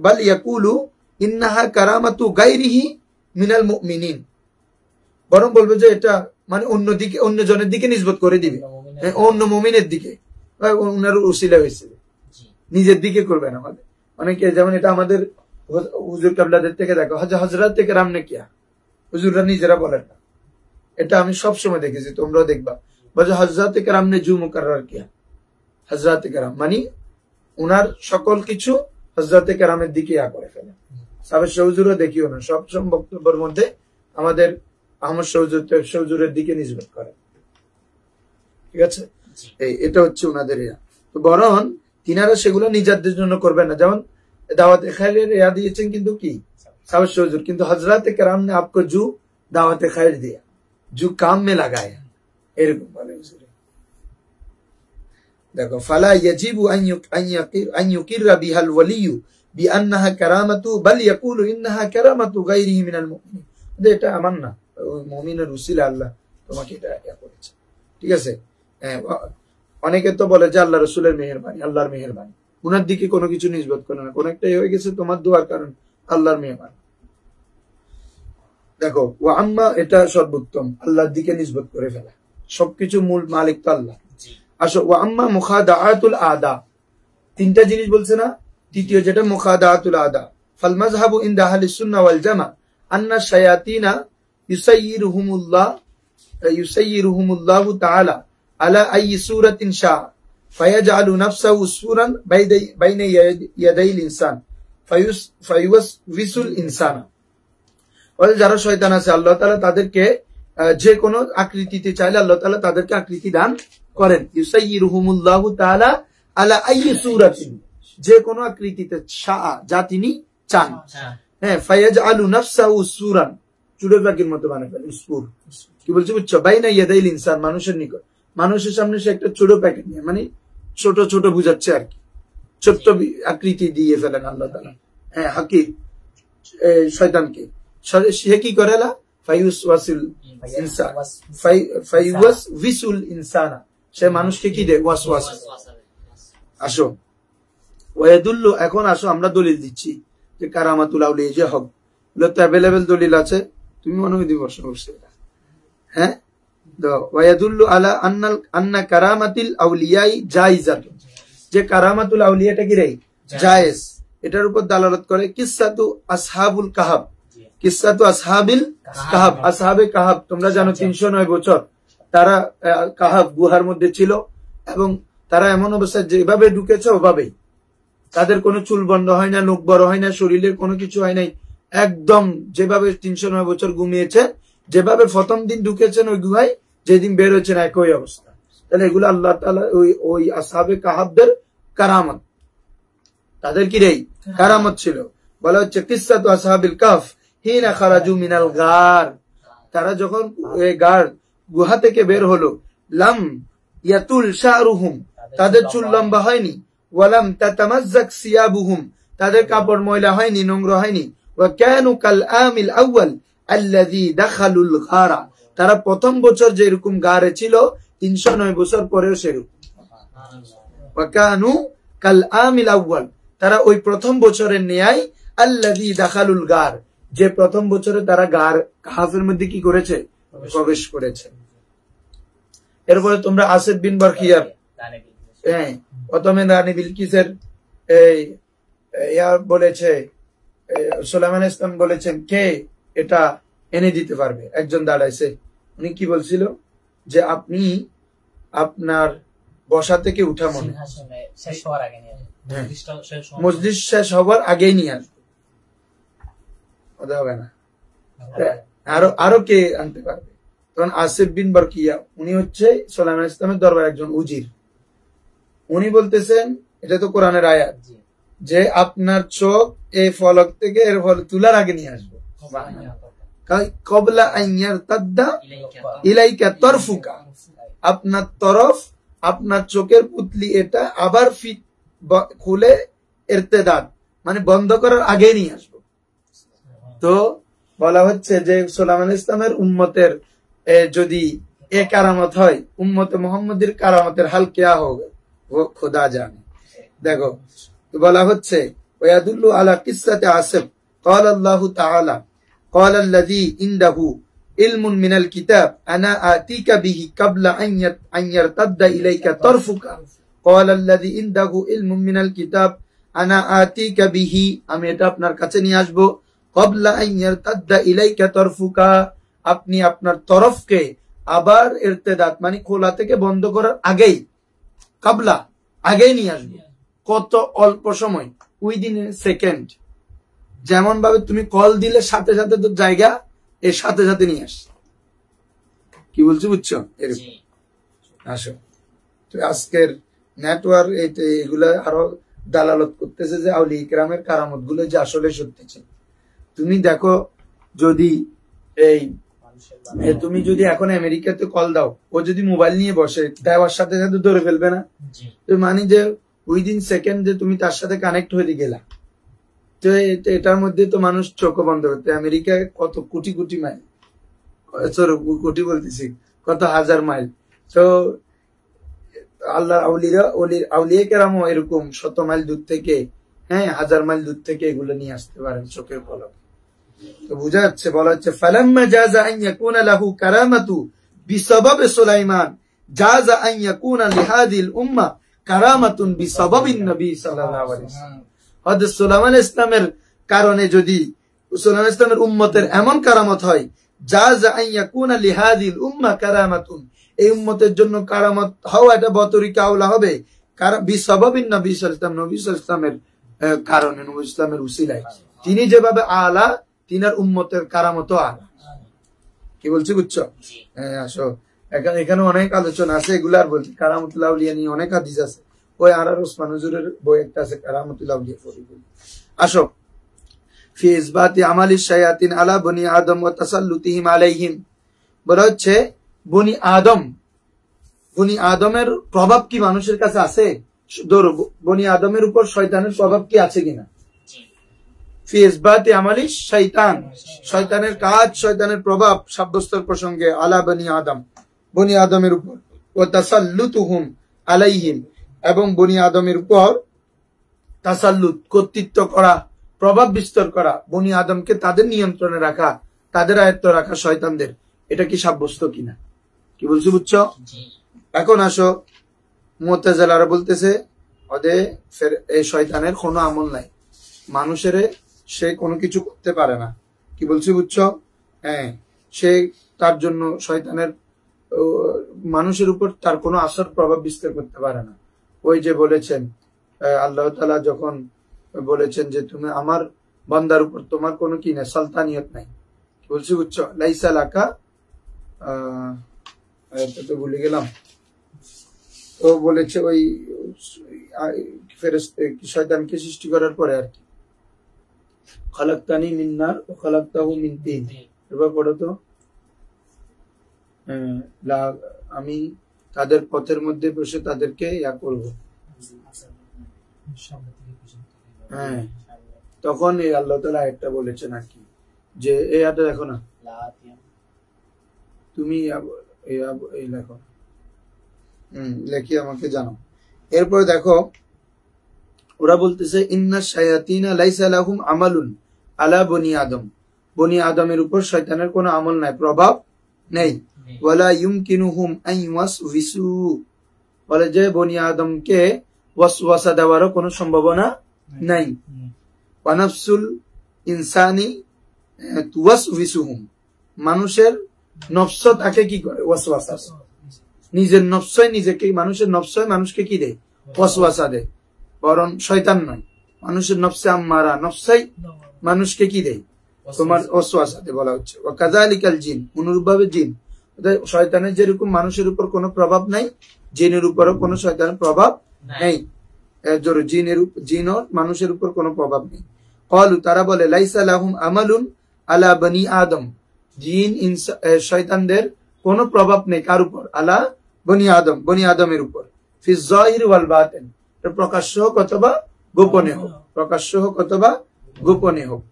বাল ইয়াকুলু ইন্নাহা কারামাতু গায়রিহি মিনাল মুমিনিন, বরং বলবে যে এটা মানে অন্যদিকে, অন্য জনের দিকে নিসবত করে দিবে, অন্য মুমিনের দিকে, ওনার উসিলা হয়েছে, নিজের দিকে করবে না। আমাদের অনেকে যেমন এটা আমাদের হুজুর কাবলাদের থেকে দেখো, হযরত কেরাম নে কিয়া, হুজুররা নিজেরা বলেন না, এটা আমি সবসময় দেখেছি, তোমরাও দেখবা, বলে হযরত কেরাম নে জু মুকাররার কিয়া, হযরত কেরাম মানে উনার সকল কিছু হযরত কেরামের দিকে করে ফেলে। সাবেক হুজুরও দেখিও না, সব বক্তব্যের মধ্যে আমাদের আহমদ হুজুরের দিকে নিসবত করে, ঠিক আছে? এটা হচ্ছে উনাদের ইয়া। তো বরং তিনারা সেগুলো নিজেদের জন্য করবেন না, যেমন দাওয়াত খায়রের ইয়া দিয়েছেন কিন্তু কি সাবেক হুজুর, কিন্তু হযরত কেরাম নে আপকো জু দাওয়াত খায়র দিয়া, জু কাম মে লাগায়া, এরকম বলে হুজুর। দেখো, ফালা ইয়াজিবু আন ইউকিরা বিহাল ওয়ালিয়ু বিআন্নাহা কারামাতু বাল ইয়াকুলু ইন্নাহা কারামাতু গায়রিহি মিনাল মুমিনিন, এটা আমার না, মুমিনের উসিলা আল্লাহ তোমাকে এটা ইয়া করেছে, ঠিক আছে? অনেকে তো বলে যে আল্লাহ রাসূলের মেহেরবানি, আল্লাহর মেহেরবানি, উনার দিকে কোনো কিছু নিসবত করে না, কোন একটাই হয়ে গেছে তোমার দোয়ার কারণ, আল্লাহর মেহেরবানি। দেখো, ওয়া আম্মা এটা সর্বোত্তম, আল্লাহর দিকে নিসবত করে ফেলা, সবকিছু মূল মালিক তো আল্লাহ। আসো, ওয়া আম্মা মুখাদাআতুল আদা, তিনটা জিনিস বলছে না, তৃতীয় যেটা মুখাদাআতুল আদা, ফাল মাযহাবু ইনদা আহলিস সুন্নাহ ওয়াল জামা আন্না শায়াতিনা ইউসাইয়িরুহুমুল্লাহু তাআলা আলা আইয়ি সূরাতিন শা ফায়াজআলু নাফসাহু সুরান বাইনা ইয়াদাইল ইনসান ফায়ুওয়াসবিসুল ইনসানা, বলে যারা শয়তান আছে আল্লাহ তাআলা তাদেরকে যে কোনো আকৃতিতে চাইলে আল্লাহ তাআলা তাদেরকে আকৃতি দান করেন। ইউসাইয়িরুহুমুল্লাহু তাআলা আলা আইয়ি সূরাতিন, যে কোনো আকৃতিতে, শা যা তিনি চান, হ্যাঁ, ফায়াজআলু নাফসাহু সুরান, চুড়ে পাখির মতো বানায় ফেলেন, উসফুর, কি বলছে বুঝছো, বাইনা ইয়াদাইল ইনসান, মানুষের নিকট, মানুষের সামনে সে একটা ছোট প্যাকেট নিয়ে, মানে ছোট ছোট বুঝাচ্ছে আর কি, ছোট্ট আকৃতি দিয়ে ফেলেন আল্লাহ তাআলা, হ্যাঁ, হাকিম শয়তানকে, সে কি করে না, ফায়ুওয়াসবিসুল ইনসানা, সে মানুষকে কি দেয়, ওয়াসওয়াসা। আসো, ওয়ায়াদুল্লু, এখন আসো আমরা দলিল দিচ্ছি যে কারামাতুল আউলিয়া যে হক, এগুলো তো অ্যাভেলেবেল দলিল আছে, তুমি মনে হয় প্রশ্ন করছো, হ্যাঁ, ওয়ায়াদুল্লু আলা আন্না কারামাতিল আউলিয়াই জায়েজাতুন, যে কারামাতুল আউলিয়াটা কি রে, জায়েজ, এটার উপর দালালত করে কিসসাতু আসহাবুল কাহাব, কিসসাতু আসহাবিল কাহাব, আসহাবে কাহাব তোমরা জানো 309 বছর তারা কাহাব গুহার মধ্যে ছিল, এবং তারা এমন অবস্থায় যেভাবে ঢুকেছে ওভাবেই, তাদের কোনো চুল বন্ধ হয় না, নখ বড় হয় না, শরীরের কোনো কিছু হয় নাই, একদম যেভাবে 309 বছর ঘুমিয়েছে, যেভাবে প্রথম দিন ঢুকেছেন ওই গুহায়, যেদিন বের হয়েছেন একই অবস্থা। তাহলে এগুলো আল্লাহ তাআলা ওই আসহাবে কাহাবদের কারামত, তাদের কি রে কারামত ছিল। বলা হচ্ছে কিসসাতু আসহাবিল কাহফ হিনা খারাজু মিনাল গার, তারা যখন গার গুহা থেকে বের হলো, লাম ইয়াতুল শা'রুহুম, তাদের চুল লম্বা হয়নি, ওয়ালাম তাতামাজ্জাক সিয়াবুহুম, তাদের কাপড় ময়লা হয়নি, নোংরা হয়নি, ওয়া কানু কাল আমিল আউয়াল আল্লাযী দাখালুল গারা, তারা প্রথম বছর যেরকম গারে ছিল 309 বছর পরেও সেরকম, ওয়া কানু কাল আমিল আউয়াল, তারা ওই প্রথম বছরের ন্যায়, আল্লাযী দাখালুল গার, যে প্রথম বছরে তারা গার কাহাফের মধ্যে কি করেছে, প্রবেশ করেছে। এরপরে তোমরা আসিফ বিন বরখিয়ার প্রথমে রানী বিলকিসের বলেছে, সুলাইমান ইসলাম বলেছেন কে এটা এনে দিতে পারবে, একজন দাঁড়াইছে, উনি কি বলছিল যে আপনি আপনার বসা থেকে উঠা মনে মজলিস শেষ হবার আগেই নিয়ে আসবে, হবে না, আরো কে আনতে পারবে। তখন আসিফ বিন বরকিয়া উনি হচ্ছে সুলাইমান ইসলামের দরবার একজন উজির, উনি বলতেছেন এটা তো কোরআনের আয়াত যে আপনার চোখ এই ফলক থেকে এর ফল তুলার আগে নিয়ে আসবো, কবলা আইয়ার তাদ্দা ইলাইকা তরফুকা, আপনার তরফ আপনার চোখের পুতলি এটা আবার ফিট খুলে ইরতেদাদ মানে বন্ধ করার আগে নিয়ে আসবো। তো বলা হচ্ছে যে সুলাইমান ইসলামের উম্মতের যদি এ কারামত হয়, উম্মতে মুহাম্মদের কারামতের হাল কিয়া হবে ও খোদা জানে। দেখো বলা হচ্ছে ওয়াদুল্লু আলা কিসসাতে আসিফ قال الله تعالى قال الذي عنده علم من الكتاب انا اتيك به قبل ان يرتد اليك طرفك قال الذي عنده علم من الكتاب انا اتيك به আমি এটা আপনার কাছে নিয়ে আসব قبل ان يرتد اليك طرفك আপনি আপনার তরফকে আবার ইরতেদাদ মানে খোলা থেকে বন্ধ করার আগেই, কাবলা আগেই নিয়ে আসবে। কত অল্প সময়, উইদিন এ সেকেন্ড, যেমন ভাবে তুমি কল দিলে সাথে সাথে তো জায়গা এর সাথে সাথে নিয়ে আস, কি বলছি বুঝছো? এরকম আসো তো আজকের নেটওয়ার্ক এগুলা আরো দালালত করতেছে যে আউলিয়া ইকরামের কারামত গুলো যে আসলে সত্যি ছিল। তুমি দেখো যদি তুমি যদি এখন আমেরিকাতে কল দাও, ও যদি মোবাইল নিয়ে বসে দেওয়ার সাথে সাথে ধরে ফেলবে না? তো মানে যে উইদিন সেকেন্ড যে তুমি তার সাথে কানেক্ট হয়ে গেলা। তো এটার মধ্যে তো মানুষ চোখ বন্ধ করতে, আমেরিকায় কত কোটি কোটি মাইল, কোটি বলতেছি কত হাজার মাইল। তো আল্লাহ আউলিয়া কেরামও এরকম 100 মাইল দূর থেকে, হ্যাঁ 1000 মাইল দূর থেকে এগুলো নিয়ে আসতে পারেন চোখের পলক। তো বোঝা যাচ্ছে, বলা হচ্ছে ফালাম্মা জাযা আন ইয়াকুনা লাহু কারামাতু বিসাবাবি সুলাইমান জাযা আন ইয়াকুনা লিহাদিল উম্মাহ কারামাতুন বিসাবাবিন নবী সাল্লাল্লাহু আলাইহি ওয়াসাল্লাম। হযরত সুলাইমান ইসলামের কারণে যদি সুলাইমান ইসলামের উম্মতের এমন কারামত হয়, জাযা আন ইয়াকুনা লিহাদিল উম্মাহ কারামাতুন, এই উম্মতের জন্য কারামত হওয়া এটা বতরিকা আওলা হবে বিসাবাবিন নবী সাল্লাল্লাহু আলাইহি ওয়াসাল্লাম, নবী সাল্লাল্লাহু আলাইহি ওয়াসাল্লামের কারণে, নবী ইসলামের উসিলায় তিনি যেভাবে আলা, তিনার উম্মতের কারামত আলা। কি বলছি বুঝছো? হ্যাঁ আসো, এখানে অনেক আলোচনা আছে, এগুলো আর বলছি। কারামতুল আউলিয়া নিয়ে অনেক হাদিস আছে, ওই আর ওসমান হুজুরের বই একটা আছে কারামতুল আউলিয়া। আসো ফি ইসবাতি আমালিশ শায়াতিন আলা বনি আদম ওয়া তাসাল্লুতিহিম আলাইহিম, বলা হচ্ছে বনি আদমের প্রভাব কি মানুষের কাছে আছে? ধরো বনি আদমের উপর শয়তানের প্রভাব কি আছে কিনা? ফি ইসবাতি আমালিশ শাইতান, শয়তানের কাজ, শয়তানের প্রভাব সাব্যস্তের প্রসঙ্গে আলা বনি আদমের উপর, ওয়া তাসাল্লুতুহুম আলাইহিম, এবং বনি আদমের উপর তাসাল্লুত কর্তৃত্ব করা, প্রভাব বিস্তার করা, বনি আদমকে তাদের নিয়ন্ত্রণে রাখা, তাদের আয়ত্ত রাখা শয়তানদের, এটা কি সাব্যস্ত কিনা? কি বলছি বুঝছো? এখন আসো মুতাজিলারা বলতেছে ওদের এই শয়তানের কোনো আমল নাই, মানুষের সে কোনো কিছু করতে পারে না। কি বলছি বুঝছো? হ্যাঁ, সে তার জন্য শয়তানের মানুষের উপর তার কোনো আসর প্রভাব বিস্তার করতে পারে না। ওই যে বলেছেন আল্লাহ তাআলা যখন বলেছেন যে তুমি আমার বান্দার উপর তোমার কোনো কি না সালতানিয়ত নাই। কি বলছি বুঝছো? লাইসা লাকা, তো ভুলে গেলাম। তো বলেছে ওই ফেরেশতা শয়তানকে সৃষ্টি করার পরে আর কি, খালাকতানি মিন নার ওয়া খালাকতাহু মিন তিন, এবার পড়ো তো। আমি তাদের পথের মধ্যে বসে তাদেরকে ইয়া করব। হ্যাঁ, তখন এই আল্লাহ তাআলা একটা বলেছেন আর কি, যে এই আয়াতটা দেখো না, তুমি এই লেখো, লেখি আমাকে জানো। এরপরে দেখো ওরা বলতেছে ইন্না শায়াতিনা লাইসা লাহুম আমালুন আলা বনি আদম, বনি আদমের উপর শয়তানের কোনো আমল নাই, প্রভাব নেই। ওয়ালা ইউমকিনুহুম আন ইউওয়াসবিসু, বলে যে বনি আদমকে ওয়াসওয়াসা দেওয়ারও কোনো সম্ভাবনা নাই। ওয়া নাফসুল ইনসানি তুওয়াসবিসুহুম, মানুষের নফস তাকে কি করে? ওয়াসওয়াসা। নিজের নফসই নিজেকে, মানুষের নফসই মানুষকে কি দেয়? ওয়াসওয়াসা দেয়, বরং শয়তান নয়। মানুষের নফসে আম্মারা, নফসাই মানুষকে কি দেয়? তোমার ওয়াসওয়াসা দেয় বলা হচ্ছে। ওয়া কাযালিকাল জিন, অনুরূপভাবে জিন, শয়তানের যেরকম মানুষের উপর কোনো প্রভাব নাই, জিনের উপরও কোনো শয়তানের প্রভাব নেই। জিনও মানুষের উপর কোনো প্রভাব নেই। ক্বালু, তারা বলে, লাইসা লাহুম আমালুন আলা বনি আদম, জিন শয়তানদের কোনো প্রভাব নেই কার উপর? আলা বনি আদম, বনি আদমের উপর। ফি যাহির ওয়াল বাতিন, প্রকাশ্য হোক অথবা গোপনে হোক, প্রকাশ্য হোক অথবা গোপনে হোক।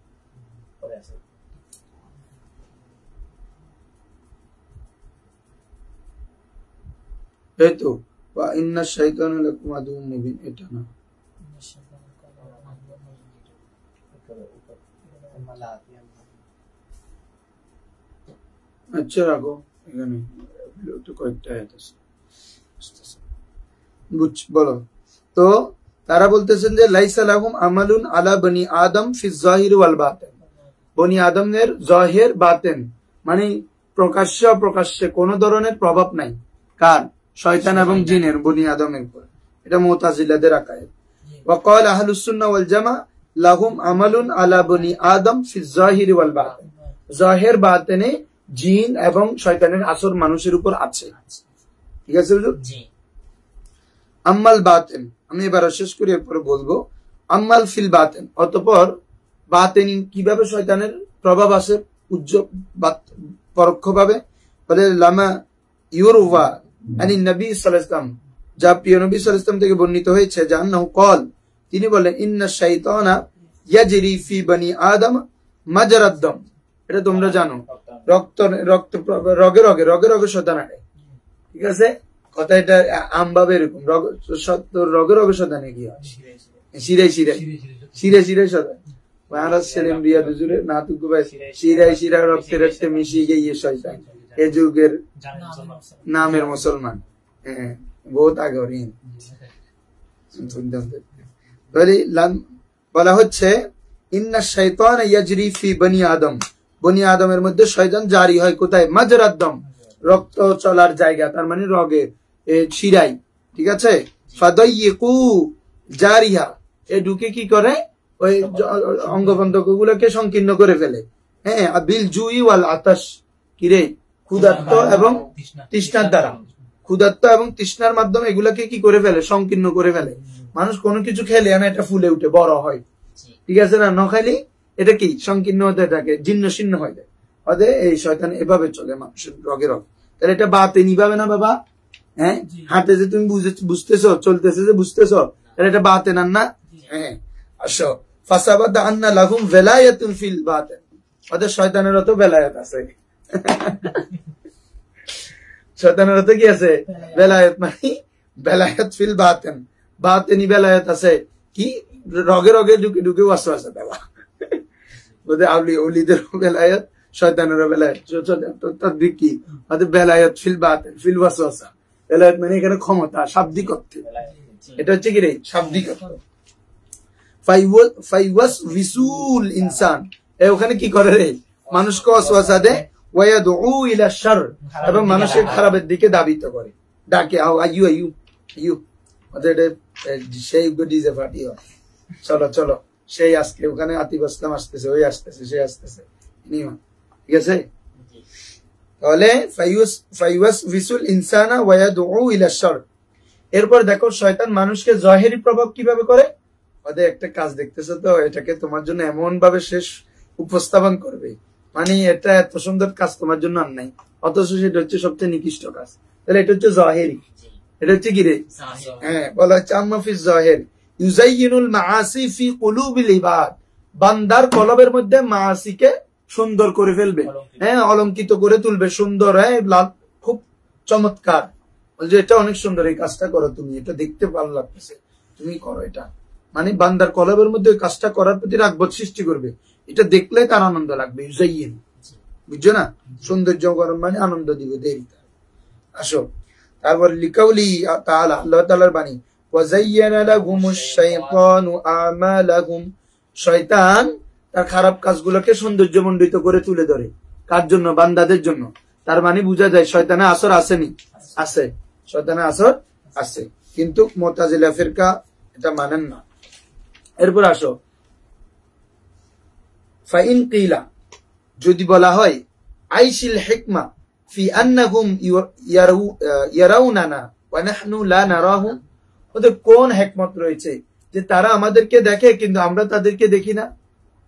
এই তো ওয়া ইন্নাশ শাইতানা লাকুম আদুউম মুবিন, এটা না। আচ্ছা রাখো, এখানে একটু কয়েকটা আয়াত আছে, বলো। তো তারা বলতেছেন যে লাইসা লাহুম আমালুন আলা বনি আদম ফি যাহির ওয়াল বাতিন, বনি আদমের জাহির বাতিন মানে প্রকাশ্য প্রকাশ্যে কোনো ধরনের প্রভাব নাই কার? শয়তান এবং জিনের বনি আদমের উপর। এটা মুতাজিলাদের আকায়েদ। ওয়া ক্বাল আহলুস সুন্নাহ ওয়াল জামা লাহুম আমালুন আলা বনি আদম ফি যাহির ওয়াল বাতিন, জাহির বাতিনে জিন এবং শয়তানের আসর মানুষের উপর আছে। ঠিক আছে হুজুর? জি। আম্মাল বাতিন, আমি এবার শেষ করি, এরপরে বলবো। আম্মাল ফিল বাতিন, অতঃপর বাতিন কিভাবে শয়তানের প্রভাব আছে পরোক্ষভাবে, বলে লামা ইউরওয়া আনি নবী সাল্লাল্লাহু আলাইহি ওয়াসাল্লাম, যা প্রিয় নবী সাল্লাল্লাহু আলাইহি ওয়াসাল্লাম থেকে বর্ণিত হয়েছে, জান্নাহু ক্বাল, তিনি বলেন, ইন্না শাইতানা ইয়াজরি ফি বনি আদম মাজরাদ দাম, এটা তোমরা জানো, রক্ত রক্ত রগে রগে রগে রগে শয়তান আনে। ঠিক আছে, কথা এটা আমভাবে এরকম, রগে রগে শয়তানে কি হয়? শিরাই শিরাই শিরাই শিরাই শয়তান, মহারাজ সেলিম রিয়াদ হুজুরে না তুকু ভাই, শিরাই শিরা রক্তে রক্তে মিশিয়ে গিয়ে শয়তান এ যুগের নামের মুসলমান। হ্যাঁ, বহুত আগে বলা হচ্ছে ইন্না শাইতানা ইয়াজরি ফি বনি আদম, বনি আদমের মধ্যে শয়তান জারি হয় কোথায়? মাজরাদ দাম, রক্ত চলার জায়গা, তার মানে রগে শিরাই। ঠিক আছে, ফাদাইয়িকু জারিহা, এ ঢুকে কি করে? ওই অঙ্গপ্রত্যঙ্গ গুলোকে সংকীর্ণ করে ফেলে। হ্যাঁ, বিল জুই ওয়াল আতাশ, কিরে ক্ষুধার্ত এবং তৃষ্ণার দ্বারা, ক্ষুধার্ত এবং তৃষ্ণার মাধ্যমে এগুলাকে কি করে ফেলে? সংকীর্ণ করে ফেলে। মানুষ কোনো কিছু খেলে না এটা ফুলে উঠে বড় হয়, ঠিক আছে না? ন খাইলে এটা কি সংকীর্ণ হতে থাকে, জীর্ণ শীর্ণ হয়ে যায়। এই শয়তান এভাবে চলে মানুষের রগে রগ। তাহলে এটা বাতেনি পাবে না বাবা? হ্যাঁ, হাঁটে যে তুমি বুঝতেছ, চলতেছে যে বুঝতেছ, তাহলে এটা বাতেন না? হ্যাঁ, আসো ফাসাবাদ আন্না লাহুম ওয়ালায়াতুন ফিল বাতিন, ওদের শয়তানেরও তো বেলায়াত আছে। শয়তানেরও তো কি আছে? বেলায়াত, মানে বেলায়াত ফিল বাতিন, বাতেনি বেলায়াত আছে। কি রগে রগে ঢুকে ঢুকে ওয়াসওয়াসা দেওয়া, ওদের আউলিদের বেলায়াত, শয়তানেরও বেলায়াত। তাদবির কি? ওদের বেলায়াত ফিল বাতিন ফিল ওয়াসওয়াসা। বেলায়াত মানে এখানে ক্ষমতা, শাব্দিক অর্থে। এটা হচ্ছে কি রে? শাব্দিক অর্থ। ফাইওয়াস ভিসুল ইনসান, ওখানে কি করে রে? মানুষকে ওয়াসওয়াসা দেয়। ওয়ায়াদউ ইলা শার, এবং মানুষের খারাপের দিকে দাবিত করে, ডাকে, আও আইয়ু আইয়ু আইয়ু। ওদের সেই ডিজে পার্টি হয়, চলো চলো, সেই আজকে ওখানে আতিফ আসলাম আসতেছে, ওই আসতেছে, সে আসতেছে। ঠিক আছে, তাহলে ফাইওয়াস ভিসুল ইনসানা ওয়ায়াদউ ইলা শার। এরপর দেখো শয়তান মানুষকে জাহেরি প্রভাব কিভাবে করে। ওদের একটা কাজ দেখতেছে তো, এটাকে তোমার জন্য এমন ভাবে শেষ উপস্থাপন করবে, মানে এটা এত সুন্দর কাজ তোমার জন্য আর নাই, অথচ সেটা হচ্ছে সবচেয়ে নিকৃষ্ট কাজ। তাহলে এটা হচ্ছে জাহেরি, এটা হচ্ছে কি রে? হ্যাঁ, বলা হচ্ছে আম্মা ফি জাহির ইউজাইয়িনুল মাআসি ফি কুলুবিল ইবাদ, বান্দার কলবের মধ্যে মাআসিকে সুন্দর করে ফেলবে, হ্যাঁ, অলঙ্কিত করে তুলবে, সুন্দর, হ্যাঁ, খুব চমৎকার, বলছে এটা অনেক সুন্দর, এই কাজটা করো তুমি, এটা দেখতে ভালো লাগতেছে, তুমি করো এটা। মানে বান্দার কলবের মধ্যে ওই কাজটা করার প্রতি রাগবত সৃষ্টি করবে, এটা দেখলে তার আনন্দ লাগবে। ইউজাইয়িন বুঝছো না? সৌন্দর্যকরণ মানে আনন্দ দিব, দেরিতে। আসো, তারপর লিকাউলি তাআলা, আল্লাহ তাআলার বাণী, ওয়াযায়্যানা লাহুমুশ শাইতানু আমালাহুম, শয়তান তার খারাপ কাজগুলোকে সৌন্দর্যমণ্ডিত করে তুলে ধরে। কার জন্য? বান্দাদের জন্য। তার মানে বোঝা যায় শয়তানের আসর আসেনি, আছে, শয়তানের আসর আছে, কিন্তু মুতাজিলা ফিরকা এটা মানেন না। এরপর আসো, ফাইন কিলা, যদি বলা হয় আইশিল হিকমা ফি আন্নাহুম ইয়ারাউনানা ওয়া নাহনু লা নারাহুম, ওদের কোন হিকমত রয়েছে যে তারা আমাদেরকে দেখে কিন্তু আমরা তাদেরকে দেখি না?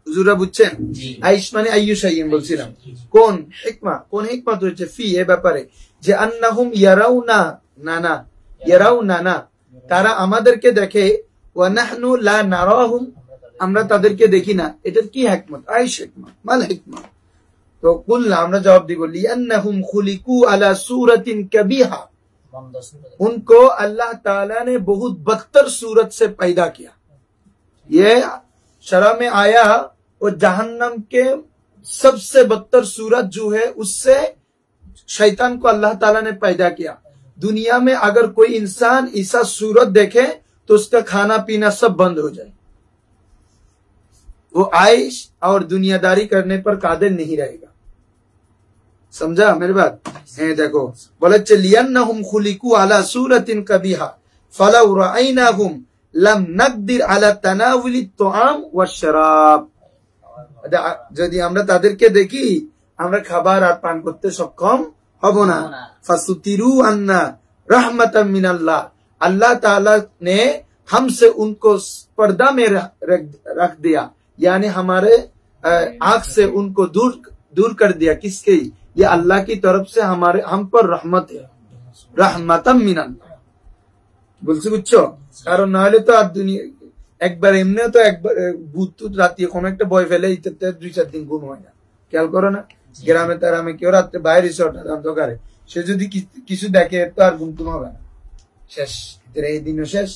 হুজুরা বুঝছেন? আইশ মানে আইয়ু শাইইন বলছিলাম। কোন হিকমা, কোন হিকমত রয়েছে ফি, এ ব্যাপারে, যে আন্নাহুম ইয়ারাউনানা, তারা আমাদেরকে দেখে, ওয়া নাহনু লা নারাহুম, আমরা তাদেরকে দেখি না। এটার কি হিকমত? আইশ হিকমত, মাল হিকমত। তো কুলনা, আমরা জবাব দিব, লিআন্নাহুম খুলিকু আলা सूरतिन कबीहा, उनको अल्लाह ताला ने बहुत बदतर सूरत से पैदा किया। ये शरा में आया, और जहन्नम के सबसे बदतर सूरत जो है उससे शैतान को अल्लाह ताला ने पैदा किया। दुनिया में अगर कोई इंसान ऐसा सूरत देखे तो उसका खाना पीना सब बंद हो जाए, वो आइश और दुनियादारी करने पर कादिर नहीं रहेगा। समझा मेरी बात? है, देखो, बोले लियन्नहुम खुलिकू अला सूरतिन कबीहा फलौ रायनाहुम लम नकदिर अला तनावुलित तुआम वशराब, যদি আমরা তাদেরকে দেখি আমরা খাবার আর পান করতে সক্ষম হব না। ফাসুতিরু আন্না रहमतम मिनल्लाह, अल्लाह ताला ने हमसे उनको पर्दा में रख दिया, यानी हमारे आंख से उनको दूर कर दिया। किसके? ये अल्लाह की तरफ से हमारे हम पर रहमत है, रहमतम मिनल्लाह। বলছি বুঝছো? কারণ নাহলে তো আর দুনিয়া একবার এমনি তো একবার ভূত রাতে কোন একটা বয় ফেলে ইতে 2-4 দিন ঘুম হয় না। খেয়াল করো না, গ্রামে তার আমি কেউ রাত্রে বাইরে অন্ধকারে সে যদি কিছু দেখে তো আর ঘুম টুম হবে না, শেষ, এই দিনও শেষ।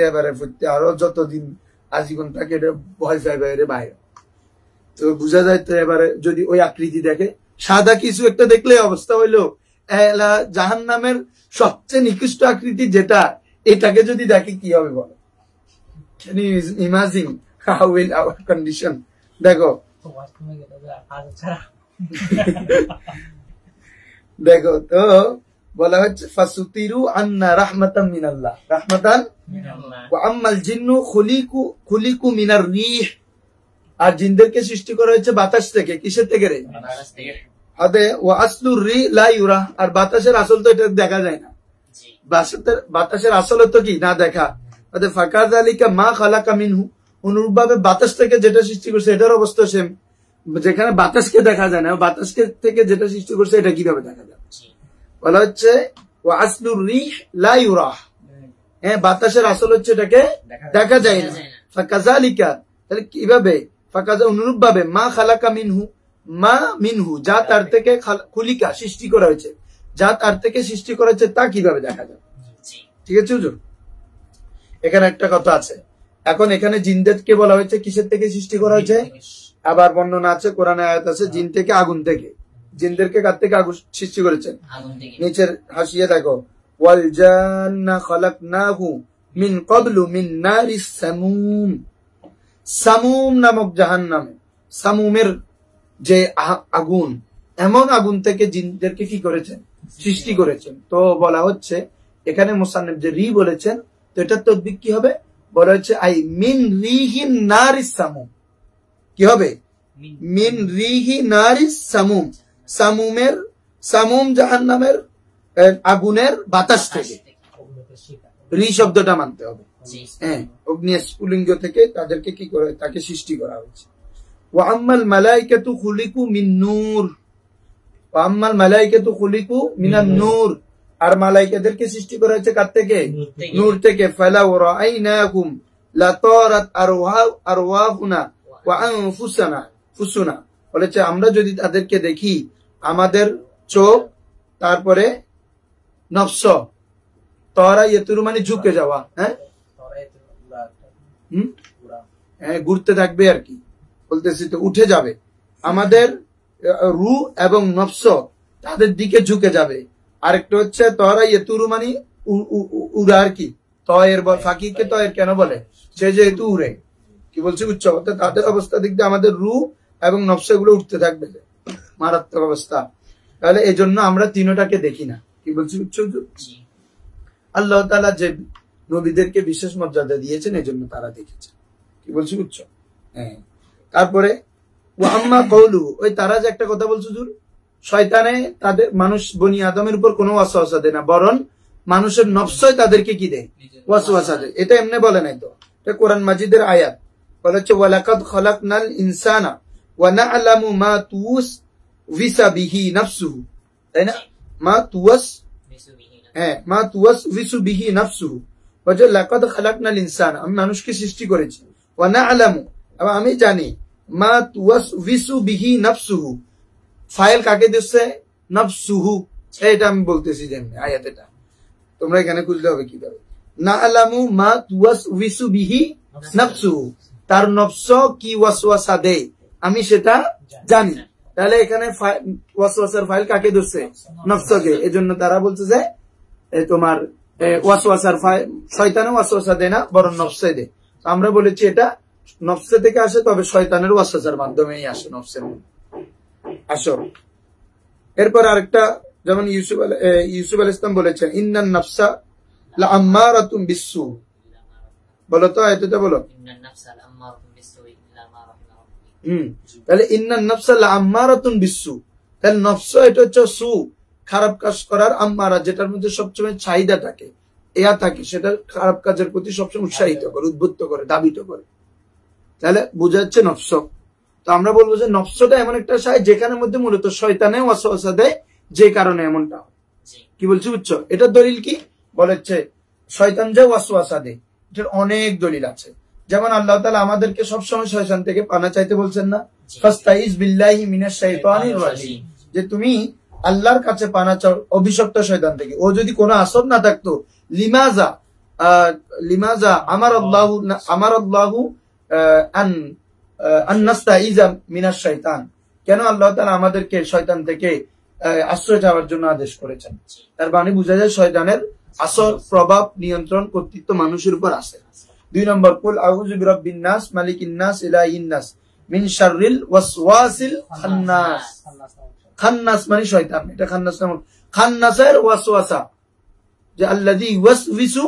এবারে ফুটতে আরো যতদিন আজীবন থাকে এটা ভয় পাই বাইরে বাইরে। তো বোঝা যায় তো এবারে যদি ওই আকৃতি দেখে, সাদা কিছু একটা দেখলে অবস্থা হইলো জাহান্নামের সবচেয়ে নিকৃষ্ট আকৃতি যেটা, এটাকে যদি দেখে কি হবে বলো? Can you imagine how will our condition? দেখো দেখো, তো বলা হচ্ছে ফাসুতিরু আন্না রাহমাতাম মিনাল্লাহ, রাহমাতান ওয়া আম্মাল জিন্নু খুলিকু মিনার রিহ, আর জিনদেরকে সৃষ্টি করা হয়েছে বাতাস থেকে। কিসের থেকে রে? আদে ওয়া আসলুর রি লা ইউরা, আর বাতাসের আসল তো এটা দেখা যায় না। বাতাসের আসল তো কি না দেখা। আদে ফাকাযালিকা মা খালাকা মিনহু, অনুরূপভাবে বাতাস থেকে যেটা সৃষ্টি করছে এটার অবস্থা সেম। যেখানে বাতাসকে দেখা যায় না, বাতাসকে থেকে যেটা সৃষ্টি করছে এটা কিভাবে দেখা যায়? বলা হচ্ছে ওয়া আসলুর রিহ লা ইউরা, হ্যাঁ, বাতাসের আসল হচ্ছে এটাকে দেখা যায় না। ফাকাযালিকা, তাহলে কিভাবে? ফাকাযা, অনুরূপভাবে, মা খালাকা মিনহু, মা মিনহু, যা তার থেকে, খুলিকা সৃষ্টি করা হয়েছে, যা তার থেকে সৃষ্টি করা হয়েছে তা কিভাবে দেখা যায়? ঠিক আছে হুজুর? এখানে একটা কথা আছে। এখন এখানে জিনদেরকে বলা হয়েছে কিসের থেকে সৃষ্টি করা হয়েছে? আবার বর্ণনা আছে, কোরআনে আয়াত আছে জিন থেকে, আগুন থেকে। জিনদেরকে কার থেকে আগুন সৃষ্টি করেছেন? নিচের হাসিয়ে দেখো, ওয়াল জান্না খালাকনাহু মিন ক্বাবলু মিন নারিস সামুম, সামুম নামক জাহান্নামে, সামুমের যে আগুন, এমন আগুন থেকে জিনদেরকে কি করেছেন? সৃষ্টি করেছেন। তো বলা হচ্ছে এখানে মুসান্নিফ যে রি বলেছেন, তো এটার তদবির কি হবে? বলা হচ্ছে আই মিন রিহি নারিস সামুম, কি হবে? মিন রিহি নারিস সামুম, সামুম জাহান্নামের আগুনের বাতাস থেকে। রি শব্দটা মানতে হবে, হ্যাঁ, অগ্নি স্ফুলিঙ্গ থেকে তাদেরকে কি করে, তাকে সৃষ্টি করা হয়েছে। ওয়া আম্মাল মালাইকাতু খুলিকু মিন নূর, ওয়া আম্মাল মালাইকাতু খুলিকু মিনান নূর, আর মালাইকাদেরকে সৃষ্টি করা হয়েছে কার থেকে? নূর থেকে। ফালাউ রাআইনাহুম লাতারাত আরওয়াহুনা ওয়া আনফুসুনা, বলেছে আমরা যদি তাদেরকে দেখি, আমাদের চোখ, তারপরে নফস, তরা ইয়েতুরু মানে ঝুঁকে যাওয়া, হ্যাঁ, ঘুরতে থাকবে আর কি, বলতেছি তো উঠে যাবে। আমাদের রু এবং নফস তাদের দিকে ঝুঁকে যাবে। আরেকটা হচ্ছে তরা ইয়েতুরু মানে উড়া আর কি, তয়ের ফাঁকিকে তয়ের কেন বলে, সে যেহেতু উড়ে, কি বলছি বুঝছো, অর্থাৎ তাদের অবস্থা দিক দিয়ে আমাদের রু এবং নফস গুলো উঠতে থাকবে, মারাত্মক অবস্থা। তাহলে এই জন্য আমরা তিনটাকে দেখি না, কি বলছি বুঝছো। আল্লাহ তাআলা যে নবীদেরকে বিশেষ মর্যাদা দিয়েছেন এই জন্য তারা দেখেছে, কি বলছি বুঝছো। হ্যাঁ, তারপরে আম্মা কওলু, ওই তারা যে একটা কথা বলছো জুর, শয়তানে তাদের মানুষ বনি আদমের উপর কোনো ওয়াসওয়াসা দেয় না, বরং মানুষের নফসই তাদেরকে কি দেয়, ওয়াসওয়াসা দেয়। এটা এমনি বলে নাই তো, এটা কোরআন মাজিদের আয়াত, বলা হচ্ছে ওয়ালাকাদ খালাকনাল ইনসানা ওয়া না'লামু মা তুওয়াসবিসু বিহি নাফসুহু, তাই না, মা তুওয়াসবিসু বিহি নাফসুহু, বলে লাকাদ খালাকনাল ইনসানা, আমি মানুষকে সৃষ্টি করেছি, ওয়া না'লামু, এবং আমি জানি, মা তুওয়াসবিসু বিহি নাফসুহু, ফাইল কাকে দিচ্ছে, নাফসুহু, এটা আমি বলতেছি যে আয়াত, এটা তোমরা এখানে খুঁজতে হবে কিভাবে, না'লামু মা তুওয়াসবিসু বিহি নাফসুহু, তার নফস কি ওয়াসওয়াসা দেয় আমি সেটা জানি। তাহলে এখানে ওয়াসওয়াসার ফাইল কাকে ধরছে, নফসকে, এজন্য তারা বলছে যে তোমার ওয়াসওয়াসার ফাইল শয়তানে ওয়াসওয়াসা দেয় না, বরং নফসে দেয়। আমরা বলেছি এটা নফসে থেকে আসে, তবে শয়তানের ওয়াসওয়াসার মাধ্যমেই আসে নফসের মধ্যে। আসো এরপর আরেকটা, যেমন ইউসুফ আলাইহিস সালাম বলেছেন ইন্নান নাফসা লাআম্মারাতুন বিসসু, বলো তো এটা বলো, তাহলে ইন্নান নাফসা লাআম্মারাতুন বিসসু, তাহলে নফস এটা হচ্ছে সু, খারাপ কাজ করার, আম্মারা যেটার মধ্যে সবসময় চাহিদা থাকে, এয়া থাকে, সেটা খারাপ কাজের প্রতি সবসময় উৎসাহিত করে, উদ্বুদ্ধ করে, দাবিত করে, তাহলে বোঝা যাচ্ছে নফস। তো আমরা বলবো যে নফসটা এমন একটা শায় যেখানের মধ্যে মূলত শয়তানে ওয়াসওয়াসা দেয়, যে কারণে এমনটা, কি বলছি বুঝছো। এটার দলিল কি বলেছে, শয়তান যে ওয়াসওয়াসা দেয় এটার অনেক দলিল আছে। যেমন আল্লাহ তাআলা আমাদেরকে সবসময় শয়তান থেকে পানা চাইতে বলছেন না, ফাস্তাইজ বিল্লাহি মিনাশ শাইতানির রাজিম, যে তুমি আল্লাহর কাছে পানা চাও অভিশপ্ত শয়তান থেকে। ও যদি কোনো আসর না থাকতো, লিমাজা আমারাল্লাহু আন নাস্তাইজা মিনাশ শাইতান, কেন আল্লাহ তাআলা আমাদেরকে শয়তান থেকে আশ্রয় চাওয়ার জন্য আদেশ করেছেন। তার মানে বোঝা যায় শয়তানের আসর, প্রভাব, নিয়ন্ত্রণ, কর্তৃত্ব মানুষের উপর আছে। 2 নম্বর, কুল আউযু বিরাব্বিন নাস মালিকিন নাস ইলাহিন নাস মিন শাররিল ওয়াসওয়াসিল খান্নাস। খান্নাস মানে শয়তান, এটা খান্নাস নাম, খান্নাসের ওয়াসওয়াসা, যে আল্লাযী ইউওয়াসবিসু,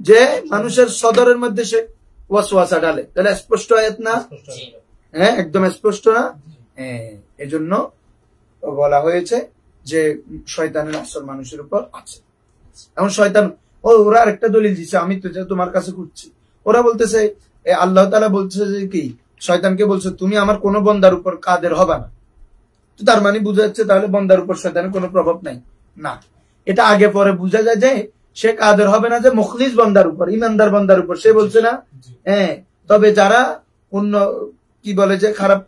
যে মানুষের সদরের মধ্যে সে ওয়াসওয়াসা ডালে। তাহলে স্পষ্ট আয়াত না, হ্যাঁ একদম স্পষ্ট না। এজন্য বলা হয়েছে যে শয়তানের আসর মানুষের উপর আছে। এখন শয়তান ওরা আরেকটা দলিল দিচ্ছে, আমি তো তোমার কাছে খুঁজছি, ওরা বলতেছে আল্লাহ তাআলা বলছে যে কি, শয়তানকে বলছে তুমি আমার কোন বন্দার উপর কাদের হবে না। তো তার মানে বোঝা যাচ্ছে তাহলে বন্দার উপর শয়তানের কোনো প্রভাব নাই না, এটা আগে পরে বোঝা যায় যে সে কাদের হবে না, যে মুখলিস বন্দার উপর, ইমানদার বন্দার উপর সে বলছে না। হ্যাঁ, তবে যারা অন্য কি বলে যে খারাপ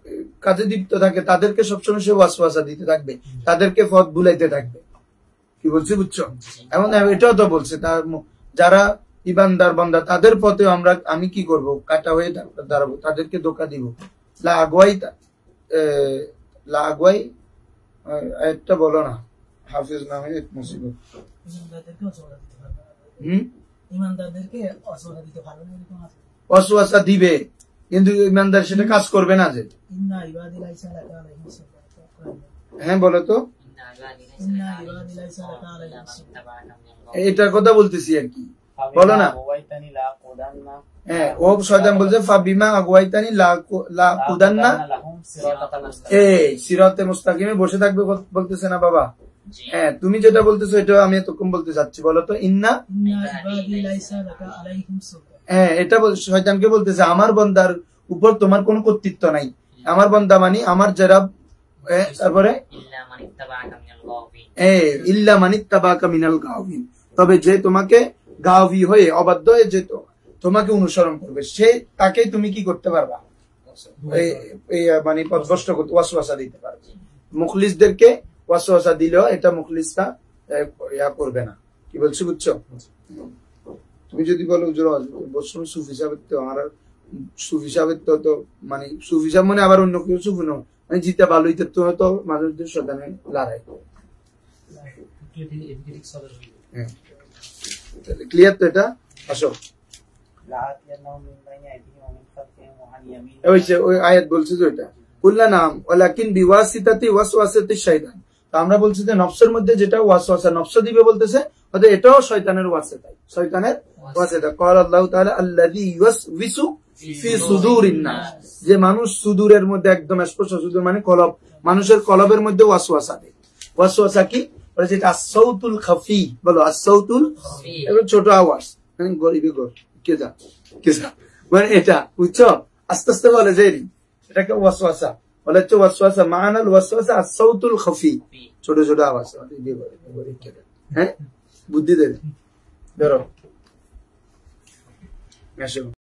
কাজে লিপ্ত থাকে তাদেরকে সবসময় সে ওয়াসওয়াসা দিতে থাকবে, তাদেরকে পথ ভুলাইতে থাকবে, কি বলছি বুঝছো। এমন এটাও তো বলছে তার যারা ইমানদার বান্দা তাদের পথে আমি কি করব, কাটা হয়ে দাঁড়াবো, তাদেরকে ধোঁকা দিব। লাগওয়াই একটা বলো না, হাফিজ নামে এক মুসিবত, ওয়াসওয়াসা দিবে কিন্তু ইমানদার সেটা কাজ করবে না। যে হ্যাঁ বলো তো, এটার কথা বলতেছি আর কি, বলো না। হ্যাঁ, ও শয়তান বলছে ফাবিমা আগওয়াইতানি লাকুদান্না, সিরাতে মুস্তাকিমে বসে থাকবে বলতেছে না বাবা। হ্যাঁ, তুমি যেটা বলতেছো এটা আমি এতক্ষণ বলতে চাচ্ছি, বলো তো। হ্যাঁ, এটা শয়তানকে বলতেছে আমার বন্দার উপর তোমার কোনো কর্তৃত্ব নাই, আমার বন্দা মানে আমার যারা, তারপরে ইল্লা মানিত্তাবাকা মিনাল গাওয়িন, তবে যে তোমাকে গাওয়ি হয়ে অবাধ্য হয়ে যে তোমাকে অনুসরণ করবে, সে তাকেই তুমি কি করতে পারবা, মানে পথভ্রষ্ট করতে, ওয়াসওয়াসা দিতে পারবে। মুখলিসদেরকে ওয়াসওয়াসা দিলেও এটা মুখলিসটা ইয়া করবে না, কি বলছি বুঝছো। তুমি যদি বলো সুফি সাহেব তো আমার সুফি সাহেব তো মানে সুফি সাহেব মানে আবার অন্য কেউ সুফি নয়, আমি জিতে ভালো হইতে তো হয়তো মাঝে মধ্যে শয়তানে লড়াই। ক্লিয়ার তো এটা? আসো ওই আয়াত বলছে যে ওইটা কুল্লা নাম ওয়ালাকিন বিওয়াসিতাতি ওয়াসওয়াসাতি শাইতান। তো আমরা বলছি যে নফসের মধ্যে যেটা ওয়াসওয়াসা নফস দিবে বলতেছে, অর্থাৎ এটাও শয়তানের ওয়াসিতা, শয়তানের ওয়াসিতা। ক্বাল আল্লাহু তাআলা আল্লাযী ইউওয়াসউইসু ফি সুদুরিন নাস, যে মানুষ সুদূরের মধ্যে একদম স্পষ্ট, সুদূর মানে কলব, মানুষের কলবের মধ্যে ওয়াসওয়াসা দেয়। ওয়াসওয়াসা কি? বলে যেটা আস-সাউতুল খাফি, বলো আস-সাউতুল, এবার ছোট আওয়াজ, মানে গরিবি গর কেজা কেজা, মানে এটা বুঝছো, আস্তে আস্তে বলে যে এটাকে ওয়াসওয়াসা বলে হচ্ছে। ওয়াসওয়াসা মানাল ওয়াসওয়াসা আস-সাউতুল খাফি, ছোট ছোট আওয়াজ। হ্যাঁ, বুদ্ধি দেবে। ধরো আসো।